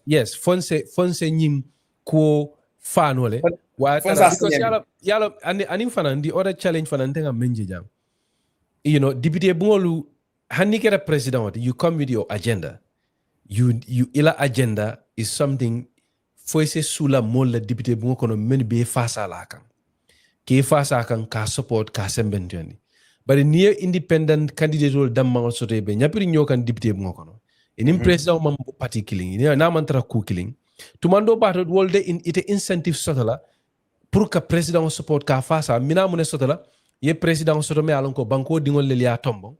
yes fonse nyim ko fanole what because yalo anin fanan the other challenge fanan tenga menje jam you know député bungolu hanni kera president you come with your agenda you ila agenda is something foise sula molla député bungo kono men be fasa la kan ke fasa kan ka support ka sembentendi but near independent candidate role damma soto be nyapiri nyokan député bungo kono in president mam party killing na mantra coup killing tumando bato wolde in ite incentive sotala pour que president support ka fasa mina mune sotala ye president soto me alon ko banko dingol le ya tombo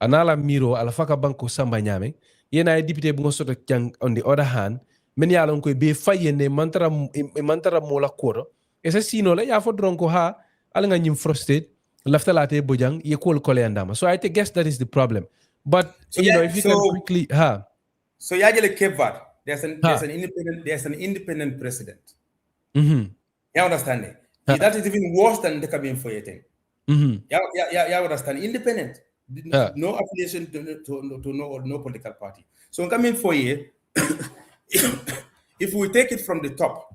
anala miro ala faka banko samba nyame yena député bungo soto kyang on the other hand men ya lon ko be fayene mantara mola koro esa sino la ya fo dronko ha ala nga nyim frustrated laftalate bojang ye kol kole andama so I guess that is the problem but so you know if you can quickly so yajele Cape Verde there's an independent president you understand it that is even worse than the cabin for thing you understand independent no affiliation to no political party so coming for you if we take it from the top,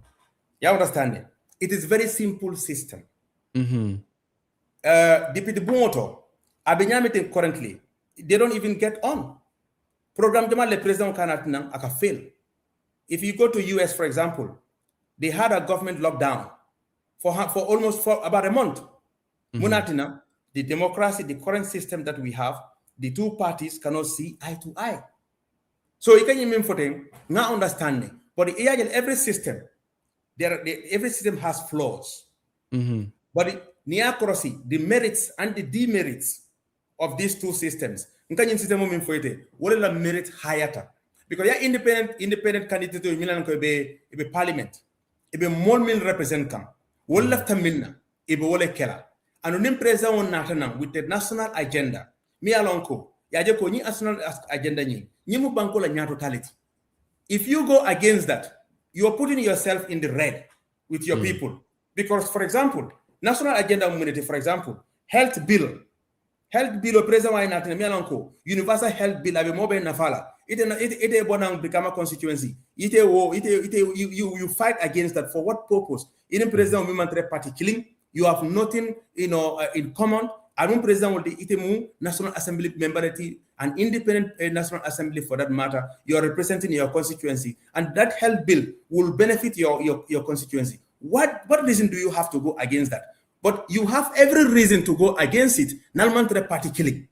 you understand it is very simple system. Deputy Bumoto, Abinyamite currently, they don't even get on. Program Jamal le President Kanatna aka fail. If you go to US, for example, they had a government lockdown for almost about a month. Munatina, the democracy, the current system that we have, the two parties cannot see eye to eye. So you can even for them not understanding. But every system, every system has flaws. But the merits and the demerits of these two systems. What is the merit higher? Because independent candidate to Milan ko be parliament. Be more min represent kam. What left minna be wole kela. And unim president on natana with the national agenda. Mi alonko yaje ko ni national agenda ni mu banko la nya totality. If you go against that, you are putting yourself in the red with your people. Because, for example, national agenda community, for example, health bill, president universal health bill, abe mobe nafala. Ite bonang Brikama constituency. You fight against that for what purpose? In president women party killing, you have nothing, in common. Arun president will itemu National Assembly memberity, an independent National Assembly for that matter. You are representing your constituency, and that health bill will benefit your constituency. What reason do you have to go against that? But you have every reason to go against it. Nalmantre party killing.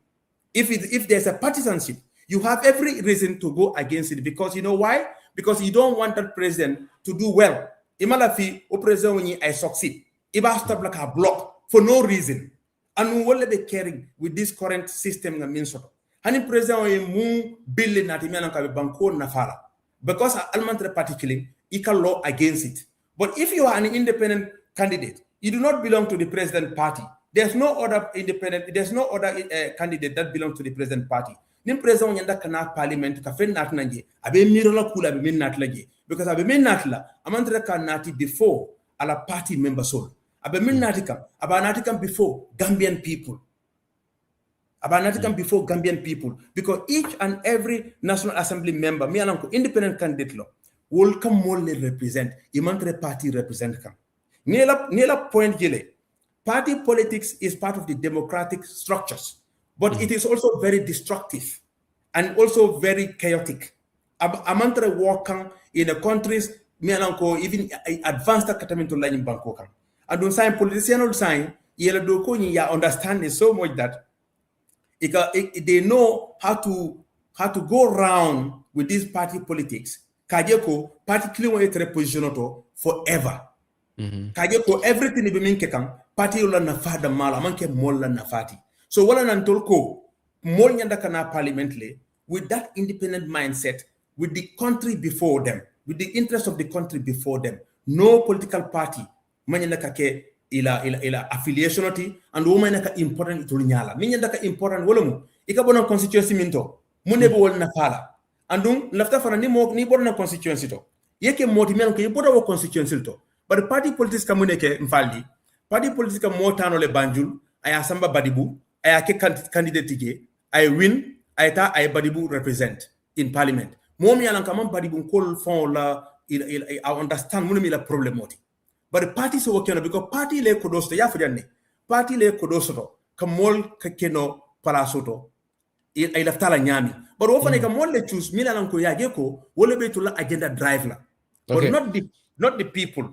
If there's a partisanship, you have every reason to go against it because you know why? Because you don't want that president to do well. Imalafi o president when I succeed. Iba stop like a block for no reason. And we will be caring with this current system na minso. Hani president we mu bill na timia na banko na fala. Because almantre party killing, you can law against it. But if you are an independent candidate, you do not belong to the president party. There's no other candidate that belongs to the president party. Nim president yanda kana parliament ka fen nat nanje abe mirola kula be min nat laje because abe min nat la amantre ka nati before ala party member soul. Abe min natikam abanatikam before Gambian people. Abanatikam before Gambian people because each and every National Assembly member, me alanko independent candidate law will come more represent imantre party represent kam. Nila point gile. Party politics is part of the democratic structures, but it is also very destructive and also very chaotic. Amantre working in the countries me alanko even advanced kataminto line in Bangkok. And don't sign politician or sign yellow do ko ya understand it so much that they know how to go around with this party politics. Kajeko particularly position forever. Kajeko everything be min kekang party ula na fada mala manke molla na fati. So wala nantolko mol nyanda kana parliament le with that independent mindset with the country before them. with the interest of the country before them. No political party manyaka ke ila affiliation oti and woman naka important to nyala minya daka important wolomu ika bona constituency minto munebe wol na fala andum lafta fana ni bona constituency to yeke moti men ko yeboda wo constituency to but party politics kamuneke mfaldi party politics ka motano le banjul aya samba badibu aya ke candidate ke I win ayta ay badibu represent in parliament mom yalan kamam badibu kol fon la I understand munumi la problem oti but party so working because party le kodosto ya fujanne party le kodosto kamol kakeno palasoto ay laftala nyami but wo fane kamol le choose milan ko yaje ko wole be to la agenda drive la but not the people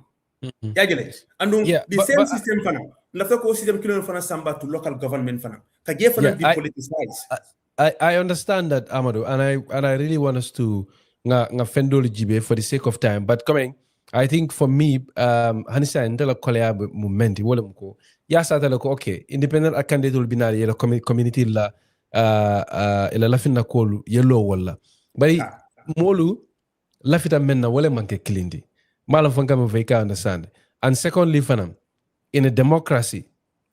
yagele and the same system fana lafta ko system kilo fana samba to local government fana ka ge fana be politicized. I understand that, Amadou, and I really want us to nga fendol jibe for the sake of time. But coming, I think for me, Hanisa ndela kolea momenti wole mko. Ya sata lako okay, independent candidate will be na yela community la ila lafina kolu yellow wala. But molu lafita menna wole manke klindi. Malam fanga mveka understand. And secondly, fanam in a democracy,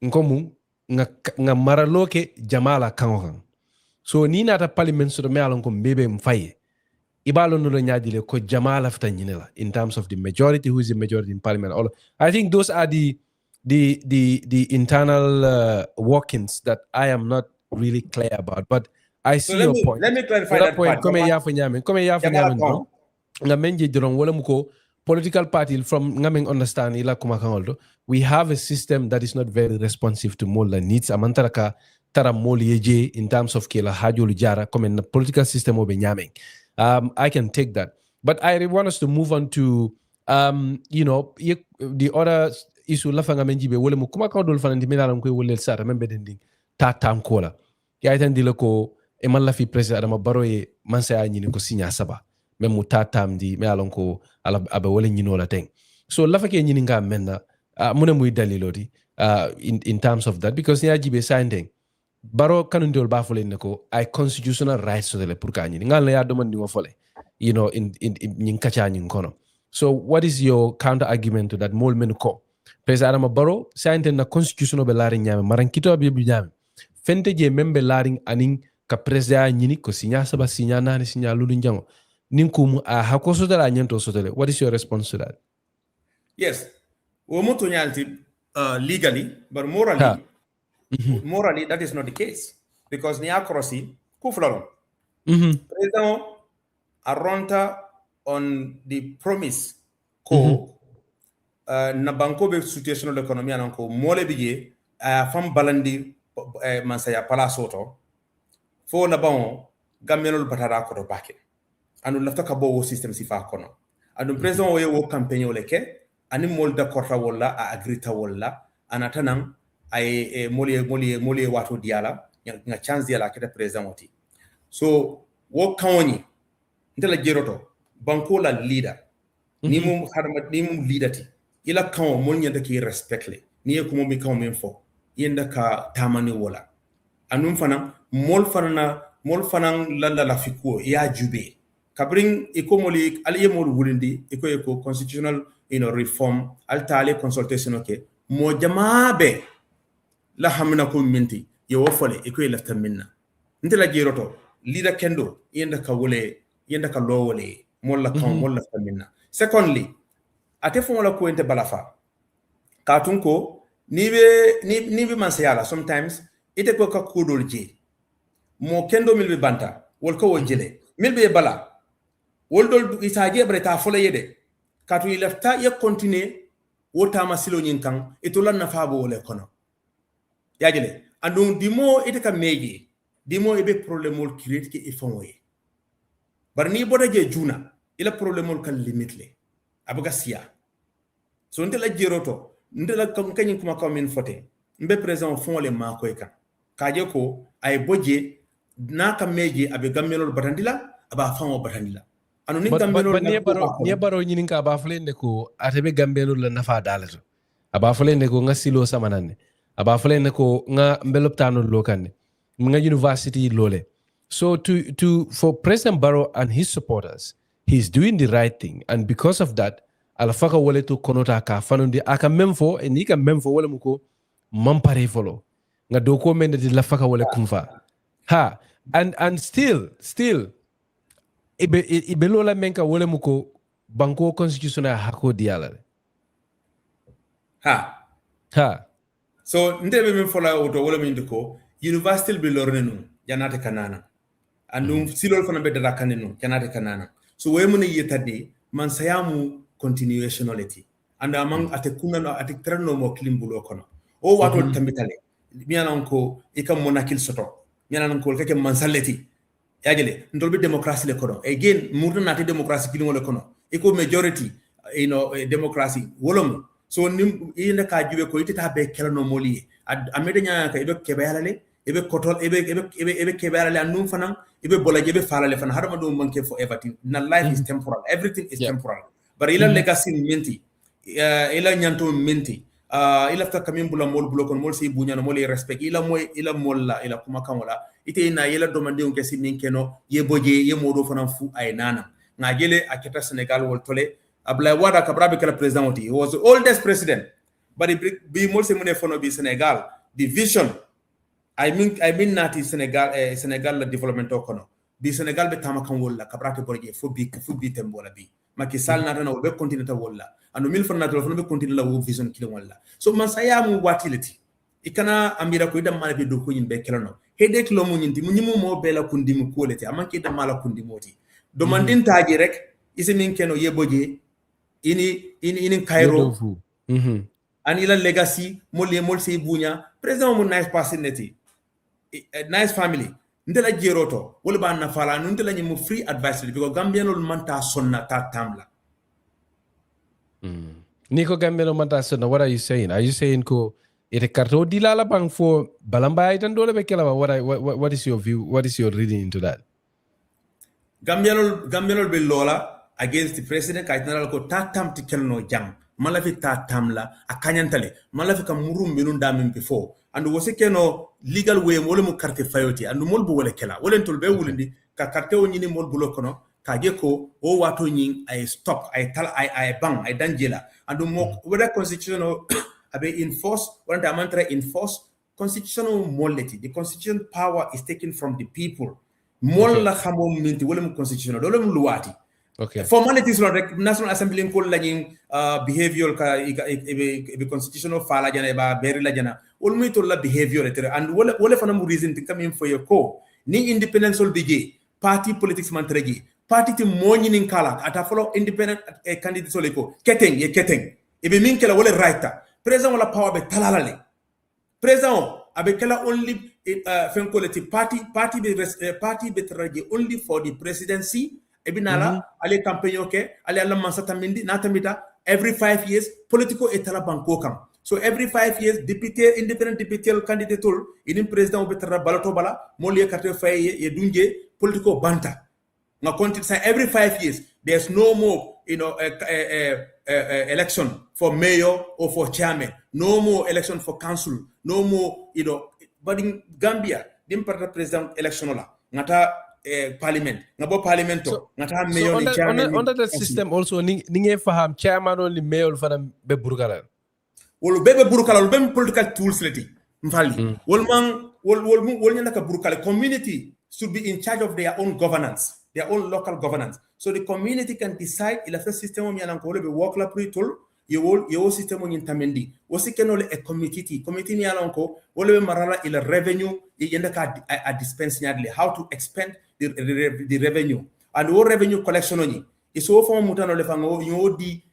nkomu nga maraloke jamala kangohang. So ni nata parliament so me alon ko mbebe mfaye ibalo no nyaadile ko jamala fta nyinela in terms of the majority who is the majority in parliament. All I think those are the internal workings that I am not really clear about, but I see your point. Let me clarify that point. Come ya fa nyamen nga menje doron wala muko political party from ngameng understand ila kuma kangoldo we have a system that is not very responsive to more needs amantaraka tara moli yeje in terms of kila hajolu jara come in the political system obe nyameng. I can take that, but I want us to move on to the other issue lafanga menjibe wole mu kuma kawdol fanandi menalam koy wolel sara membe dending ta tam kola ya tan dilako e man la fi president adama baroye man sa nyini ko signa saba même mu ta tam di me alon ko ala abe wole nyino la teng so lafake nyini nga menna mune muy dalilodi in terms of that because ya jibe signing baro kanundol ba fole ne ko ay constitutional rights so le pour ka nyini ngal ya domandi ngo fole in nyin kacha nyin kono. So what is your counter argument to that mol men ko President Adama Barrow signing na constitutional be laring nyame marankito be nyame fente je membe laring aning ka president nyini ko signa saba signa nani signa lulu njango ninkum a hakoso dala nyento sotele. What is your response to that? Yes, we moto nyalti legally but morally that is not the case because ni accuracy ku floro president aronta on the promise ko na banko be situational economy anan ko mole bije fam balandi mansaya palasoto fo na bon gammenol batara ko do bake anu lafta ka bo system sifa kono anu president wo campaign oleke ani mol d'accord ta wala a agrita wala anatanan ay moli wato diala nga chance diala kete president wati so wo kawni ndela jeroto banko la leader ni mum leader ti ila kaw mon nyanda ki respect le ni ko mom mi kaw men fo yenda ka tamani wala anum fana mol fana la fikuo ya jube kabring ikomoli aliye mol wulindi iko constitutional reform altale consultation okay mo jamaabe la hamna ko minti yo fole iko lafta minna ndela jeroto leader kendo yenda ka lo wole mol la kaw mol lafta minna. Secondly, ate fongola ko ente balafa katunko ni be mansayala sometimes ite ko ka kudol je mo kendo milbe banta wol ko wonjele milbe bala wol dol isaje breta fola yede katu ilafta ya continue wota masilo nyinkan itolan na fabo wole kono yajele andum dimo ite ka meje dimo ebe problemol create ke ifonwe bar ni boda je juna ila problemol kan limit le abuga siya so ndela jeroto ndela kanyin kuma ka min fote mbe president fon le ma ko kan kaje ko ay boje na ka meje abe gammelol batandila aba fango batandila anu ni gammelol ne baro nyini ka ba flende ko atebe gammelol la nafa dalato aba flende ko ngasilo samanane aba flende ko nga mbeloptano lokane nga university lole. So for President Barrow and his supporters he's doing the right thing, and because of that ala faka wole to konota ka fanundi aka memfo e ni ka memfo wole muko mampare folo nga do ko men de la faka wole kumfa ha and still ibe lola menka wole muko banko constitutional hako diala ha so ndebe men fola auto wole min ko university be lornenu janate kanana andum silol fana be dara kanenu janate kanana so we mun yetade man sayamu continuationality and among ate kunano ate terno mo klimbulo kono o wato tambitale mianan ko ikam monakil soto mianan ko kake mansaleti yagele ndolbe democracy le kono again murna nati democracy kilimo le kono iko majority democracy wolom so nim ina ka jibe ko itata be kelano moli amede nya ka ibe kebalale ibe kotol ibe kebalale annum fanan ibe bolaje be falale fan harama do manke for everything na life is temporal, everything is temporal, but ila legacy minti ila nyanto minti ila ta kamin bula mol blokon mol si bunya no mol respect ila moy ila molla ila kuma kamola ite na ila domande on kesi min keno ye boje ye modo fanan fu ay nana ngajele aketa Senegal wol tole Ablaye Wade kabrabe kala president oti, he was the oldest president, but be mol se mune fono bi Senegal the vision I mean nati Senegal la development kono bi Senegal be tamakan wolla kabrate borje fo bi tembola bi Macky Sall na na be continue ta wolla ando mil fana to be continue la wo vision kilo walla so man sayamu watility ikana amira ko idam mala be do ko yimbe kelano hede kilo mu nyinti mu nyimu mo bela kundi mu kolete amanke idam mala kundi moti do mandin taaji rek isi min keno yeboje ini Cairo and ila legacy mol se bunya president mo nice personality nice family ndela jeroto wala ba na fala ndela nyimu free advice because Gambian ol manta sonna ta tamla Nico Gambian ol manta sonna. What are you saying ko ite karto dilala bang for balamba itan dole be kala what is your view, what is your reading into that? Gambian ol be lola against the president kaitanal ko tatam tikelno jam malafi tatamla akanyantale malafi kam murum minun damin before and wose keno legal way wole mu carte fayoti and mol bu wole kela wole tol be wulindi ka carte o nyini mol bulo kono ka geko o wato nyin ay stop ay tal ay bang ay danjela and mo whether constitutional abe enforce wanda mantra enforce constitutional molity. The constitutional power is taken from the people mol la xamo minti wole mu constitutional dole mu luwati. Okay. Formalities like National Assembly in Kol Lagin behavioral ka constitutional fala jana ba beri la jana ulmi to la behavioral and wole fanam reason to come in for your co ni independence will be party politics man treji party ti moñi nin kala ata follow independent candidate soleko keteng ibe min kala wole writer president wala power be talalale president abe kala only fenkoleti party be treji only for the presidency ebinala ale campaign ale alla mansata mindi natamita every 5 years political etala banko kam so every 5 years independent deputy candidate in president obetara balato bala moliye carte fay ye dunje political banta na continue every 5 years there's no more election for mayor or for chairman, no more election for council, no more but in Gambia dim parta president election la ngata parliament ngabo parlamento ngata mayor ni chairman under the system also ninge faham chairman only mayor fana be burkala wol bebe burkala wol bem political tools leti mfali wol nyanda ka burkala community should be in charge of their own governance, their own local governance, so the community can decide ila fa system mi anan ko be work la pritol yo system ni tamendi wosi kenole a committee ni anan ko wole be marala ila revenue yenda ka a dispense nyadle how to expend the revenue and all revenue collection ni iso fo mutano le fango yo di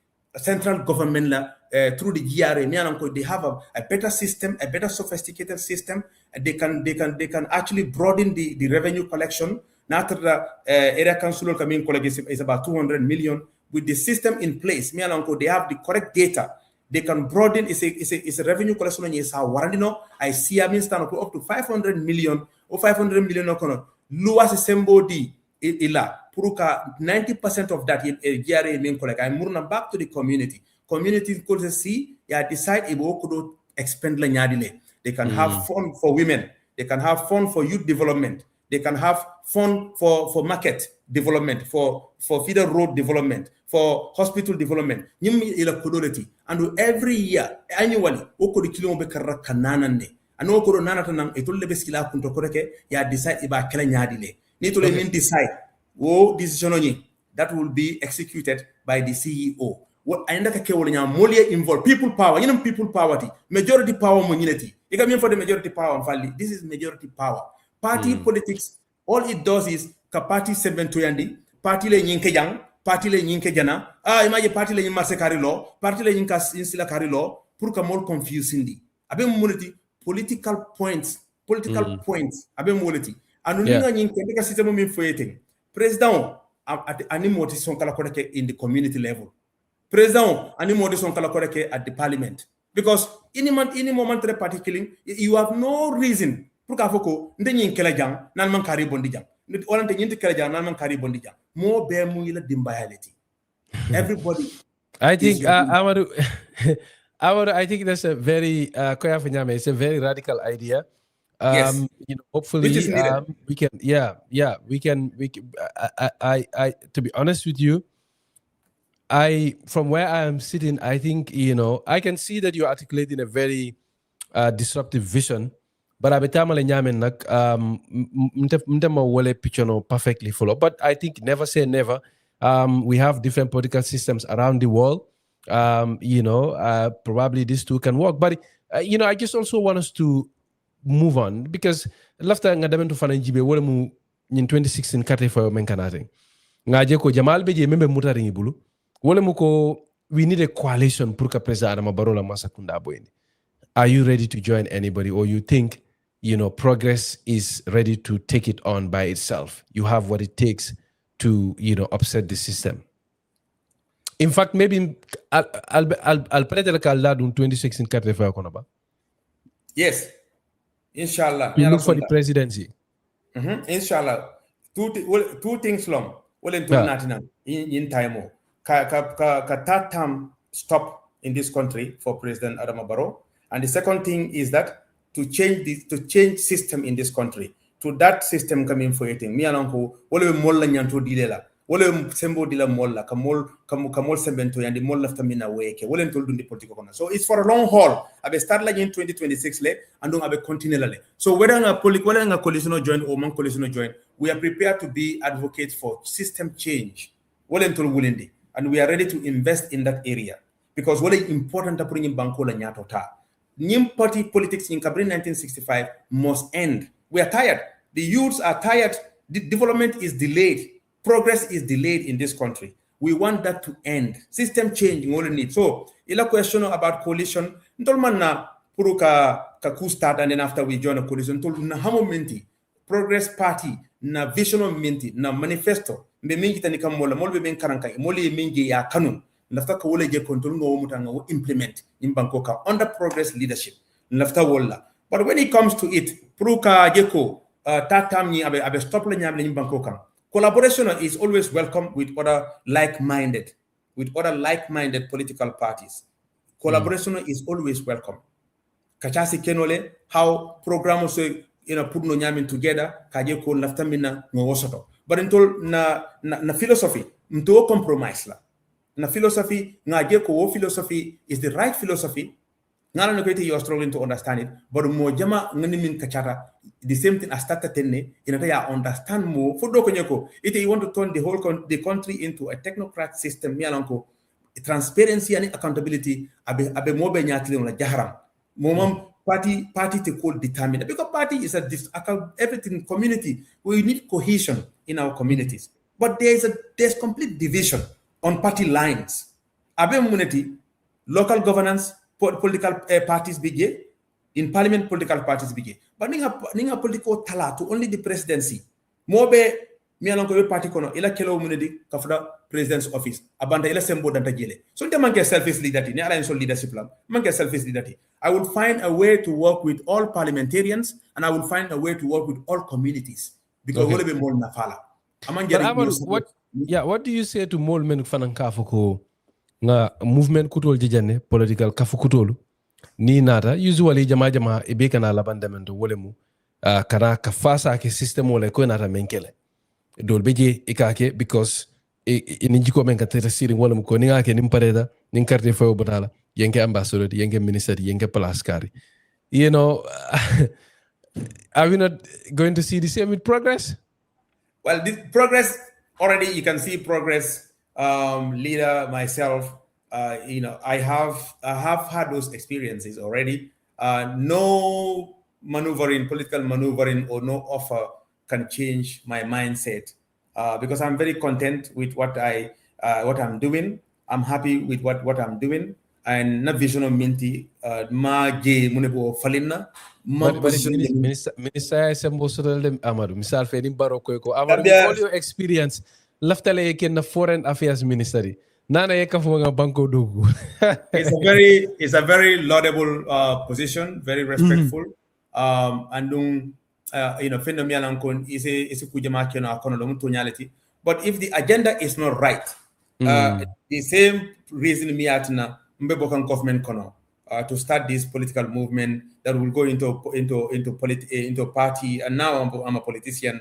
central government la through the GRA ni anan ko they have a better system, a better sophisticated system, and they can actually broaden the revenue collection. Now the area council coming college is about 200 million. With the system in place, me and they have the correct data. They can broaden. It's a revenue collection. Yes, how warandino. I see. I mean, stand up to 500 million or 500 million. No, Luas sembodi ila puruka 90% of that GRA main collect. I murna back to the community. Community could see. Yeah, decide if we could expand la nyadile. They can have fun for women. They can have fun for youth development. They can have fund for market development, for feeder road development, for hospital development. And every year, annually, oko di kilo be karra kananande. Ano oko nana tanang itol lebe skila kunto koreke ya decide iba kala nyadile. Nitole min decide wo decision oni that will be executed by the CEO. What I ndaka ke wala more involved people power. You know people power. Majority power monunity. You can mean for the majority power. This is majority power. Party politics. All it does is ka party segment to yandi. Party le nyinke jang. Party le nyinke jana. Imagine party le nyimase kari law. Party le nyinka insila kari law. Pour ka more confusing di. Abe monunity political points. Political points. Abe monunity. Anu ninga nyinke ndeka system min foyeting. President animoti son kala koreke in the community level. President animoti son kala koreke at the parliament. Because any momentary party killing, you have no reason. Pour kafoko ndenyi kala jang nan man kari bondi jang. Wala ndenyi kala jang nan man kari bondi jang. Mo be mu ila dimbayality. Everybody. I think Amadou, I think that's a very it's a very radical idea. Yes. You know, hopefully we can I to be honest with you, from where I am sitting, I think, you know, I can see that you're articulating a very disruptive vision, but abetamale nyamen nak mtema wole pichono perfectly follow. But I think never say never. We have different political systems around the world. You know, probably these two can work. But you know, I just also want us to move on, because lafta nga damen to fana jibe wala mu in 2016 kate fa men kanate ngaje ko jamal beje membe mutari ngibulu wala mu ko we need a coalition pour que president Adama Barrow la masakunda boyni. Are you ready to join anybody, or you think, you know, progress is ready to take it on by itself? You have what it takes to, you know, upset the system. In fact, maybe I'll pretend like I'll 2016 kate fa konaba. Yes. Inshallah. You look for the presidency. Inshallah. Two things long. Well, in time. Third term stop in this country for President Adama Barrow. And the second thing is that to change system in this country. To that system coming for eating. Me ananko wole molla nyanto dilela. Wole sembo dila molla kamol sembento yandi molla famina weke. Wole ntol dundi politiko kona. So it's for a long haul. Abe start like in 2026 le and don't abe continue le. So whether a coalition join or man coalition join, we are prepared to be advocates for system change. Wole ntol wulindi, and we are ready to invest in that area, because what is important to bring in bankola nyato ta. Nim party politics in Kabrin 1965 must end. We are tired. The youths are tired. The development is delayed. Progress is delayed in this country. We want that to end. System change we only need. So, ila question about coalition. Ntolman na puru ka coup start, and then after we join a coalition, tol na hamo minti. Progress Party na vision minti na manifesto. Mbe mingi tanika mola molbe men karankai. Moli mingi ya kanun. Nafta ka wole je control no mutanga wo implement in Bangkoka under progress leadership. Nafta wola. But when it comes to it, puru ka jeko tatam ni abe stop le nyam le in Bangkoka. Collaboration is always welcome with other like-minded political parties. Collaboration is always welcome. Kachasi kenole how programs put no nyamin together kaje ko laftamina ngowosoto. But until na philosophy mto compromise la. Na philosophy ngaje ko philosophy is the right philosophy. Ngala no kwete you are struggling to understand it, but mo jama ngani min kachara the same thing as started tenne inata ya understand more for do konyeko ite you want to turn the country into a technocrat system mialanko transparency and accountability abe mo be nyatile on la jaharam momam party to call determined, because party is everything community. We need cohesion in our communities, but there's complete division on party lines. Abe muneti local governance political parties bigye, in parliament political parties bigye, but ninga political tala to only the presidency. Mobe mialanko we party kono ila kelo munedi kafda president's office abanda ila sembo danta jele. So nte manke selfish leadership ni ala so leadership plan manke selfish leadership. I will find a way to work with all parliamentarians, and I will find a way to work with all communities, because we'll be more nafala. What do you say to more men fanankafuko nga movement kutol jijane political kafukutolu ni nata usually jama ebeka na labandamento wolemu kana ka fasa ke system wala ko nata menkele dol beje ikake because ini jiko men ka tere siri wala ko ni ngake nim pareda nin carte fo botala yenge ambassador yenge minister yenge palaskari you know are we not going to see the same with progress? Well, this progress already, you can see progress. Leader, myself, I have had those experiences already. No maneuvering, political maneuvering, or no offer can change my mindset because I'm very content with what I'm doing. I'm happy with what I'm doing. And na vision of minti ma ge munebo falina ma position minister sembo sodal Amadou misal fe nim baro ko Amadou Gambia. all your experience laftale ken na foreign affairs ministry nana ye kafo nga banko dogu it's a very laudable position, very respectful. And phenomenal kon is a kujama kena kono dum tonality. But if the agenda is not right, the same reason me atna mbebokan government kono to start this political movement that will go into party, and now I'm a politician.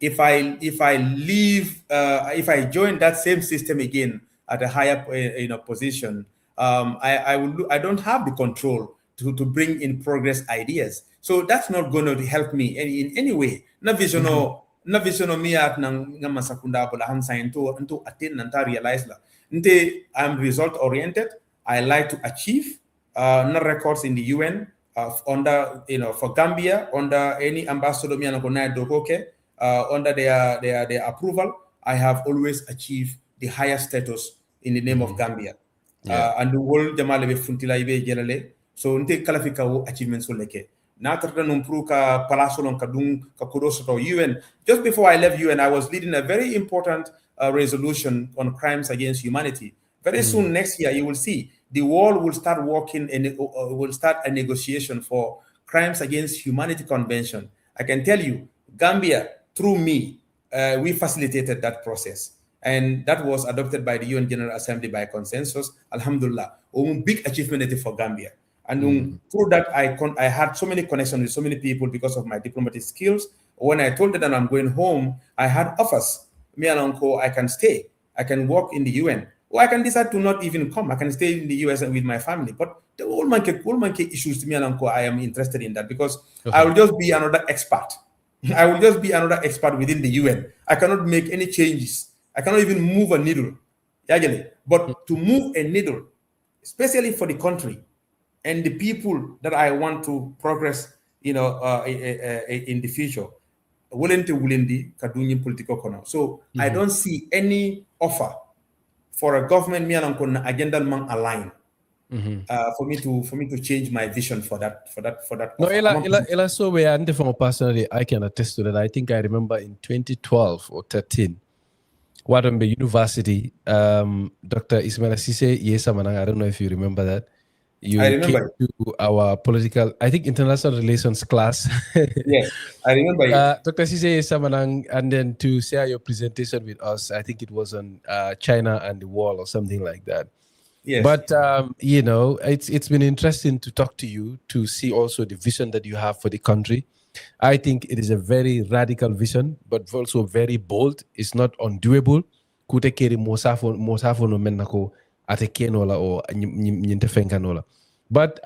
If I leave, if I join that same system again at a higher position, I don't have the control to bring in progress ideas. So that's not going to help me in any way. Na visiono mi at nang masakunda bola hansa into attain nanta realize la. Nte I'm result oriented. I like to achieve na records in the UN under for Gambia under any ambassador mi anakona dokoke. Under their approval, I have always achieved the highest status in the name of Gambia. And the world Jamalebe Funtila Ibe Generale. So nte kalafika wo achievements leke. Natrata numpruka palasolon kadung kakudoso UN. Just before I left UN, I was leading a very important resolution on crimes against humanity. Very soon next year, you will see the world will start working and will start a negotiation for crimes against humanity convention. I can tell you, Gambia, through me, we facilitated that process. And that was adopted by the UN General Assembly by consensus. Alhamdulillah, a big achievement for Gambia. And through that, I had so many connections with so many people because of my diplomatic skills. When I told them that I'm going home, I had offers. Me and Uncle, I can stay. I can work in the UN. Or I can decide to not even come. I can stay in the US with my family. But the whole monkey issues to me and Uncle, I am interested in that because I will just be another expert. I will just be another expert within the UN. I cannot make any changes. I cannot even move a needle. But to move a needle, especially for the country and the people that I want to progress, in the future, so I don't see any offer for a government agenda man align. For me to change my vision for that. No, ela so we are from personally. I can attest to that. I think I remember in 2012 or 13, Wadambe University, Dr. Ismail Sise Yesamanang. I don't know if you remember that. I remember came to our political, I think, international relations class. Yes, I remember it. Dr. Sise Yesamanang, and then to share your presentation with us. I think it was on China and the wall or something like that. Yes. But it's been interesting to talk to you, to see also the vision that you have for the country. I think it is a very radical vision, but also very bold. It's not undoable. Kutekeri mosafo no menako atekenola or nyintefenkanola. But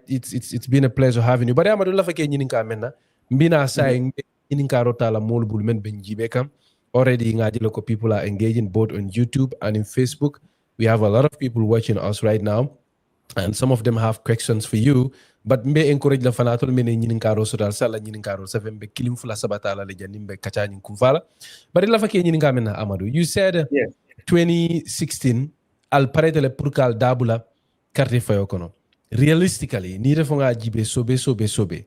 it's been a pleasure having you. But Amadou lafake nyininka menna mbina saying nyininka rotala molbul men benjibekam. Already ngadi people are engaging both on YouTube and in Facebook. We have a lot of people watching us right now, and some of them have questions for you. But me encourage la fanatol me nyinin karo sodal sala nyinin karo seven be kilim fula sabatala le janimbe kachani kumfala. But la fake nyinin kamena Amadou. You said 2016 al paretele purkal dabula carte fayo kono. Realistically, ni refonga jibe sobe.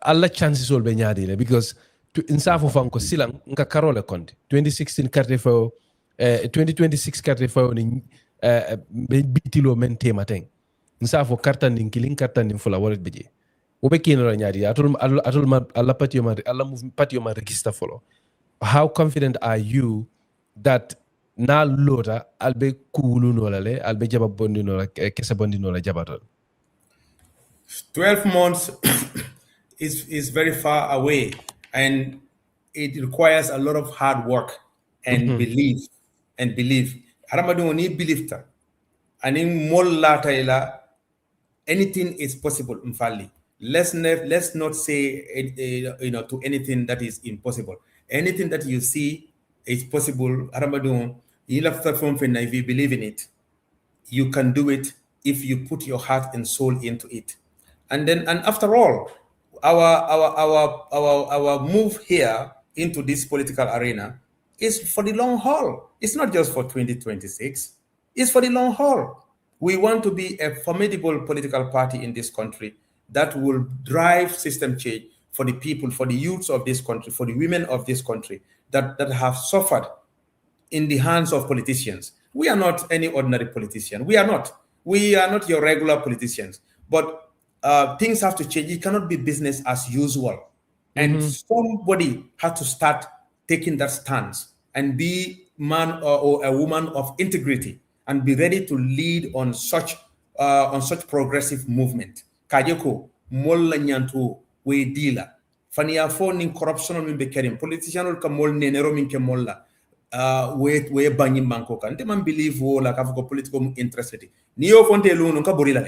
Alla chances will be nyadi because insafo fanko silang nka karole konti 2016 carte fayo 2026 carte fayo ni Bitilo men tema teng nsafo kartan din killing kartan din fula wallet beje obe kino la nyadi atul alla patio ma register follow. How confident are you that na lota albe kulu no lale albe jaba bondi no la kesa bondi no la jabaton? 12 months is very far away, and it requires a lot of hard work and belief and belief. Haramadu ni belief ta. Ani molla ila anything is possible in Fali. Let's not say to anything that is impossible. Anything that you see is possible. Haramadu, if you believe in it, you can do it if you put your heart and soul into it. And after all, our move here into this political arena is for the long haul. It's not just for 2026. It's for the long haul. We want to be a formidable political party in this country that will drive system change for the people, for the youths of this country, for the women of this country that have suffered in the hands of politicians. We are not any ordinary politician. We are not. We are not your regular politicians. But things have to change. It cannot be business as usual. And somebody has to start taking that stance and be man or a woman of integrity and be ready to lead on such progressive movement. Kajeko molla nyantu we dealer. Fania fo nin corruption min be kerim politician ka mol nenero min ke molla. We banyi banko kan te man believe wo la ka ko political interest ni yo fonte lu no ka bori la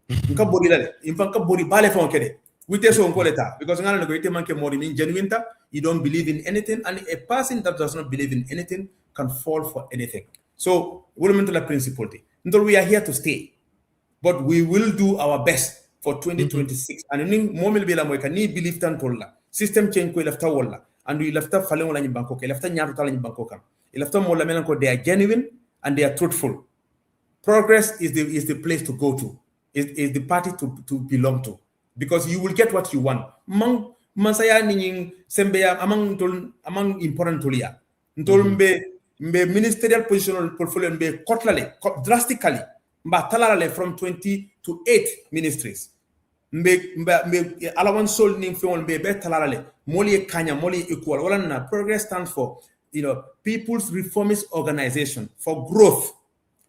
nka bori la infa ka bori bale fon kede wite so ko leta because ngala ko ite man ke mori min genuine ta you don't believe in anything, and a person that does not believe in anything can fall for anything. So we are here to stay, but we will do our best for 2026 and ning momil bela moy kan ni believe tan tolla system change ko lafta wala and we lafta falen wala nyim banko ke lafta nyaato tala nyim banko kam lafta mo la melan ko they are genuine and they are truthful. Progress is the place to go to, is the party to belong to, because you will get what you want. Mansaya ning sembeya among important tolia ntol mbe ministerial position portfolio mbe kotlale drastically mba talale from 20 to 8 ministries mbe alawan sol ning fion mbe be talale moli kanya moli equal wala na. Progress stands for People's Reformist Organization for growth,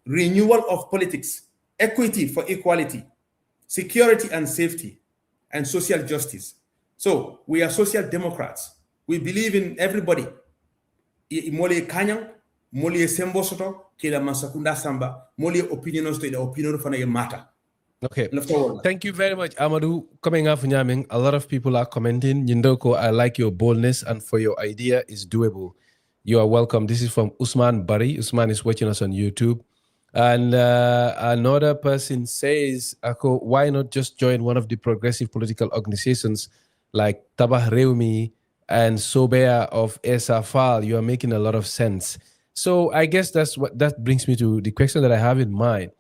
renewal of politics, equity for equality, security and safety, and social justice. So we are social democrats. We believe in everybody. Moli kanyang, moli sembo soto, kila masakunda samba, moli opinionos to the opinion for a matter. Okay. Thank you very much, Amadou. Coming up, Nyaming, a lot of people are commenting. Yindoko, I like your boldness, and for your idea is doable. You are welcome. This is from Usman Bari. Usman is watching us on YouTube. And another person says, Ako, why not just join one of the progressive political organizations like Tabah Reumi and Sobea of Esafal? You are making a lot of sense. So I guess that brings me to the question that I have in mind.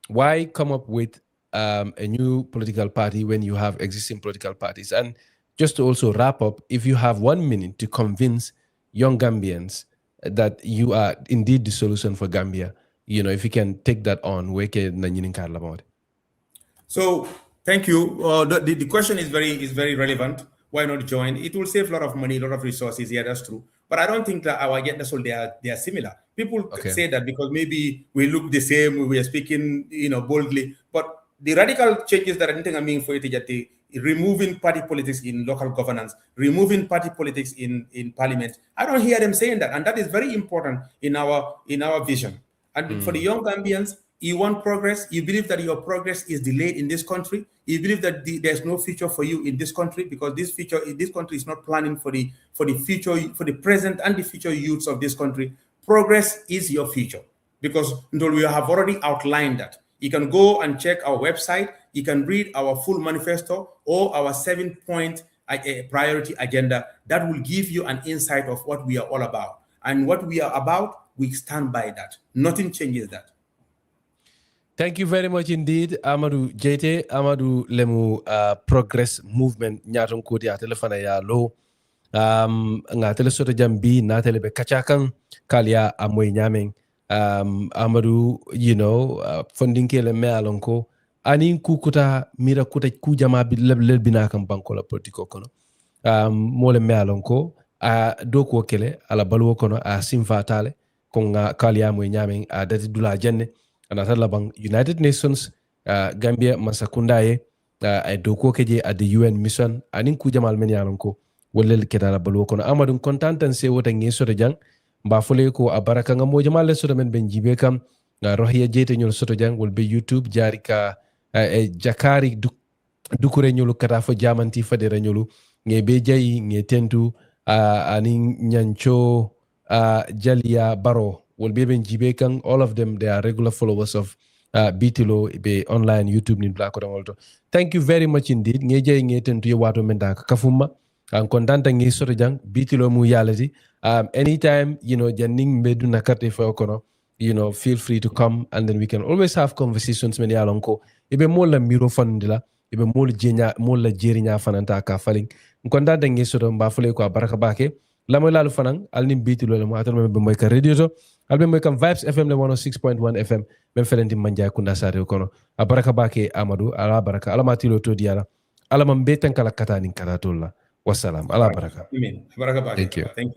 Why come up with a new political party when you have existing political parties? And just to also wrap up, if you have 1 minute to convince young Gambians that you are indeed the solution for Gambia, if you can take that on. So thank you. The question is very relevant. Why not join? It will save a lot of money, a lot of resources. Yeah, that's true. But I don't think that our agendas they are similar. People say that because maybe we look the same, we are speaking, boldly. But the radical changes that I think I mean for it, removing party politics in local governance, removing party politics in parliament. I don't hear them saying that, and that is very important in our vision. And for the young Gambians, you want progress. You believe that your progress is delayed in this country. You believe that there's no future for you in this country because this country is not planning for the future, for the present and the future youths of this country. Progress is your future because we have already outlined that. You can go and check our website. You can read our full manifesto or our 7-point priority agenda that will give you an insight of what we are all about. And what we are about, we stand by that. Nothing changes that. Thank you very much indeed, Amadou Jaiteh. Amadou lemu progress movement nyaton kodi a telefona ya lo nga tele soto jambi na tele be kachakan kalia amoy nyameng. Amadou, funding kele me alonko ani kukuta mira kuta kujama lel binakam banko la politiko kono mole me alonko doko kele ala balwo kono a simfatale konga kalia moy nyameng dati dula jenne anata labang United Nations Gambia masakundaye ay do ko keje at the UN mission anin ku jamal men yalon ko wollel kedala balu kono Amadou content tan se wota ngi soto jang mba fole ko a baraka nga mo jamal soto men ben jibe kam rohiya jeyte ñol soto jang wol be YouTube jari ka jakari dukure ñolu kata fo jamanti fadere ñolu nge be jayi nge tentu ani nyancho Jalia Baro will be ben jibe kan all of them they are regular followers of Bitilo be online YouTube ni black ko thank you very much indeed nge jayi nge tentu wato menda kafuma an kontanta nge soto jang Bitilo mu yalati anytime janning medu nakarte fo kono feel free to come and then we can always have conversations men yalonko ibe mola miro fandila ibe mola jerinya fananta ka falling kontanta nge soto mbafule ko baraka bake lamoy lalu fanang alnim Bitilo le mo atal be moy ka radio to albe moy kam Vibes FM le 106.1 FM men felenti manja kunda sare kono baraka bake Amadou ala baraka ala matilo to diala ala mambe tan kala katani kala tolla wassalam ala baraka amin baraka bake thank you